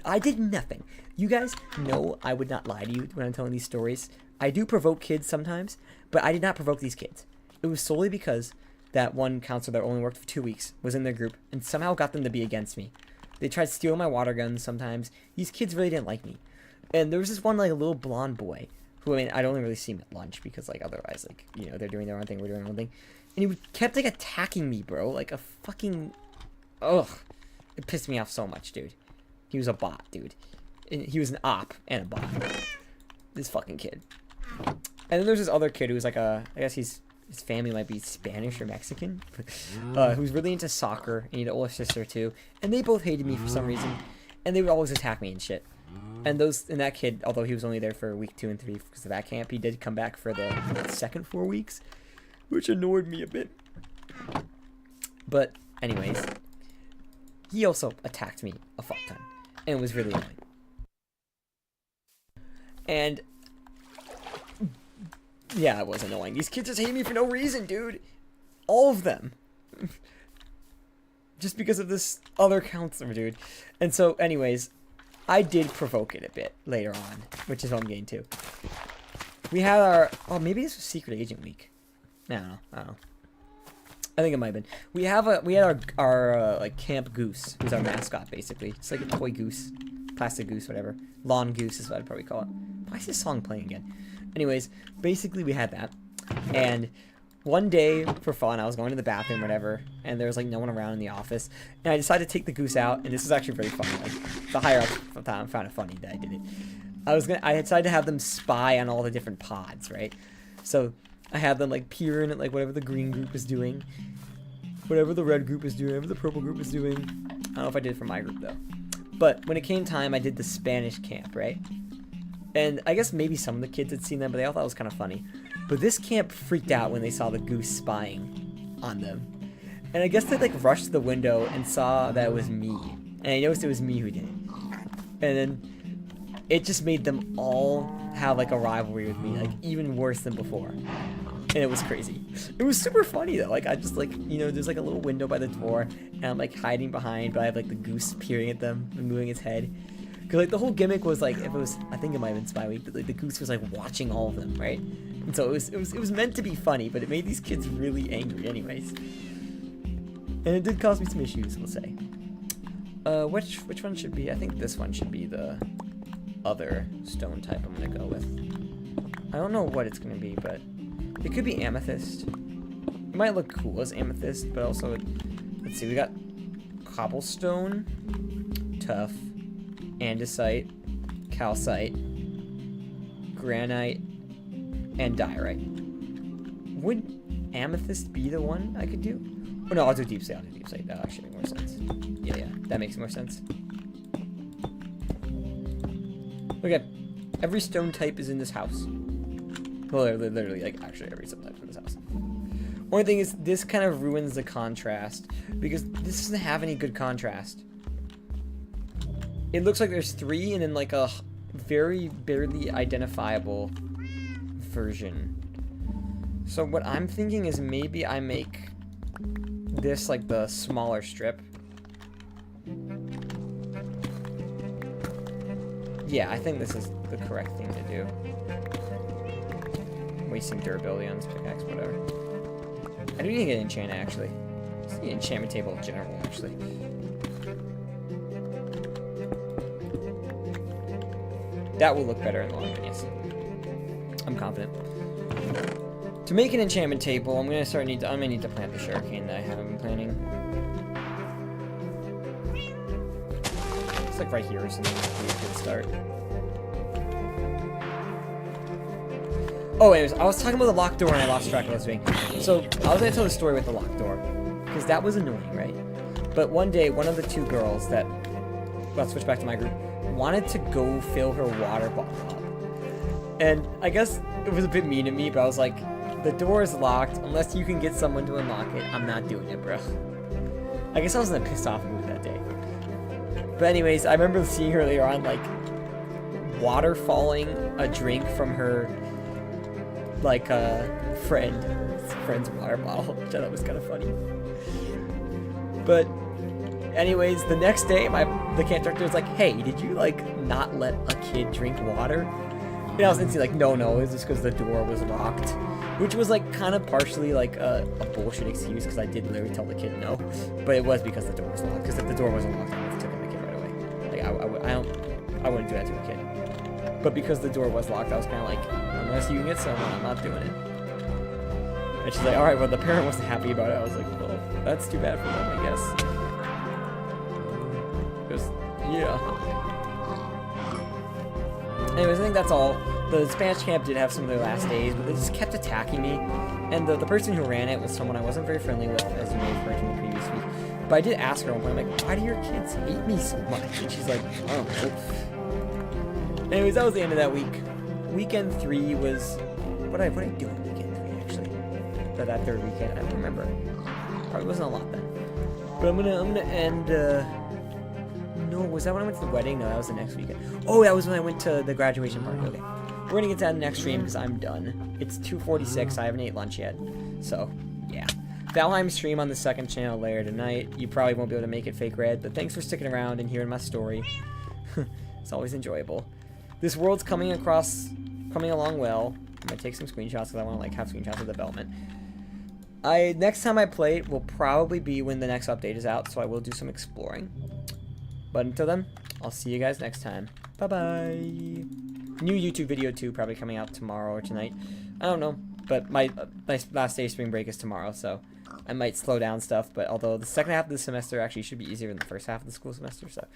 I did nothing. You guys know I would not lie to you when I'm telling these stories. I do provoke kids sometimes, but I did not provoke these kids. It was solely because that one counselor that only worked for 2 weeks was in their group and somehow got them to be against me. They tried stealing my water guns sometimes. These kids really didn't like me. And there was this one, like, a little blonde boy who, I mean, I'd only really see him at lunch because, like, otherwise, like, you know, they're doing their own thing, we're doing our own thing. And he kept, like, attacking me, bro. Like a fucking... Ugh. It pissed me off so much, dude. He was a bot, dude. And he was an op and a bot. This fucking kid. And then there's this other kid who was like I guess his family might be Spanish or Mexican. Who's really into soccer. And he had an older sister too. And they both hated me for some reason. And they would always attack me and shit. And that kid, although he was only there for week 2 and 3 because of that camp, he did come back for the second 4 weeks. Which annoyed me a bit. But anyways... He also attacked me a fuck ton, and it was really annoying. And, yeah, it was annoying. These kids just hate me for no reason, dude. All of them. Just because of this other counselor, dude. And so, anyways, I did provoke it a bit later on, which is what I'm getting to. We had our, oh, maybe this was Secret Agent Week. I don't know. I think it might have been. We had our like camp goose, who's our mascot basically. It's like a toy goose, plastic goose, whatever. Lawn goose is what I'd probably call it. Why is this song playing again? Anyways, basically we had that, and one day for fun, I was going to the bathroom, whatever, and there was like no one around in the office, and I decided to take the goose out, and this was actually very funny. Like the higher ups found it funny that I did it. I decided to have them spy on all the different pods, right? So I had them like peer in at like whatever the green group is doing, whatever the red group is doing, whatever the purple group is doing. I don't know if I did it for my group though. But when it came time, I did the Spanish camp, right? And I guess maybe some of the kids had seen them, but they all thought it was kind of funny. But this camp freaked out when they saw the goose spying on them. And I guess they like rushed to the window and saw that it was me. And I noticed it was me who did it. And then it just made them all have like a rivalry with me, like even worse than before. And it was crazy. It was super funny though. Like I just like, you know, there's like a little window by the door and I'm like hiding behind, but I have like the goose peering at them and moving its head. Cause like the whole gimmick was like, if it was, I think it might have been Spy Week, but like the goose was like watching all of them, right? And so it was meant to be funny, but it made these kids really angry anyways. And it did cause me some issues, we'll say. Which one should be? I think this one should be the other stone type I'm gonna go with. I don't know what it's gonna be, but it could be amethyst. It might look cool as amethyst, but also, let's see, we got cobblestone, tough, andesite, calcite, granite, and diorite. Would amethyst be the one I could do? Oh no, I'll do deep slate. That'll actually make more sense. Yeah, that makes more sense. Okay, every stone type is in this house. Well, literally, like, actually every stone type is in this house. Only thing is, this kind of ruins the contrast, because this doesn't have any good contrast. It looks like there's 3 and then like a very barely identifiable version. So what I'm thinking is maybe I make this like the smaller strip. Yeah, I think this is the correct thing to do. Wasting durability on this pickaxe, whatever. I do need to get an enchant actually. Just need an enchantment table in general actually. That will look better in the long run, yes. I'm confident. To make an enchantment table, I'm gonna need to plant the sugarcane that I haven't been planting. It's like right here or something. Would be a good start. Oh, anyways, I was talking about the locked door and I lost track of what I was doing. So I was gonna tell the story with the locked door because that was annoying, right? But one day, one of the 2 girls that, let's switch back to my group, wanted to go fill her water bottle up. And I guess it was a bit mean to me, but I was like, the door is locked. Unless you can get someone to unlock it, I'm not doing it, bro. I guess I was in a pissed off mood that day. But anyways, I remember seeing her later on, like, waterfalling a drink from her, like, friend's water bottle, which I thought was kind of funny. But Anyways, the next day, the camp director was like, "Hey, did you like not let a kid drink water?" And I was instantly like, "No, it was just because the door was locked," which was like kind of partially like a bullshit excuse because I did literally tell the kid no, but it was because the door was locked. Because if the door wasn't locked, I would have taken the kid right away. Like I wouldn't do that to a kid. But because the door was locked, I was kind of like, unless you can get someone, I'm not doing it. And she's like, all right, well, the parent wasn't happy about it. I was like, well, that's too bad for them, I guess. Because, yeah. Anyways, I think that's all. The Spanish camp did have some of their last days, but they just kept attacking me. And the person who ran it was someone I wasn't very friendly with, as you may have heard from the previous week. But I did ask her at one point, I'm like, why do your kids hate me so much? And she's like, I don't know. Anyways, that was the end of that week. Weekend 3 was... What did I do on weekend 3, actually? That third weekend, I don't remember. Probably wasn't a lot then. But I'm gonna end... No, was that when I went to the wedding? No, that was the next weekend. Oh, that was when I went to the graduation party. Okay. We're gonna get to that next stream because I'm done. It's 2:46. I haven't ate lunch yet. So, yeah. Valheim stream on the second channel later tonight. You probably won't be able to make it fake red, but thanks for sticking around and hearing my story. It's always enjoyable. This world's coming along well. I'm gonna take some screenshots because I want to have screenshots of development. Next time I play it will probably be when the next update is out, so I will do some exploring. But until then, I'll see you guys next time. Bye-bye. New YouTube video, too, probably coming out tomorrow or tonight. I don't know, but my last day of spring break is tomorrow, so I might slow down stuff. But although the second half of the semester actually should be easier than the first half of the school semester, so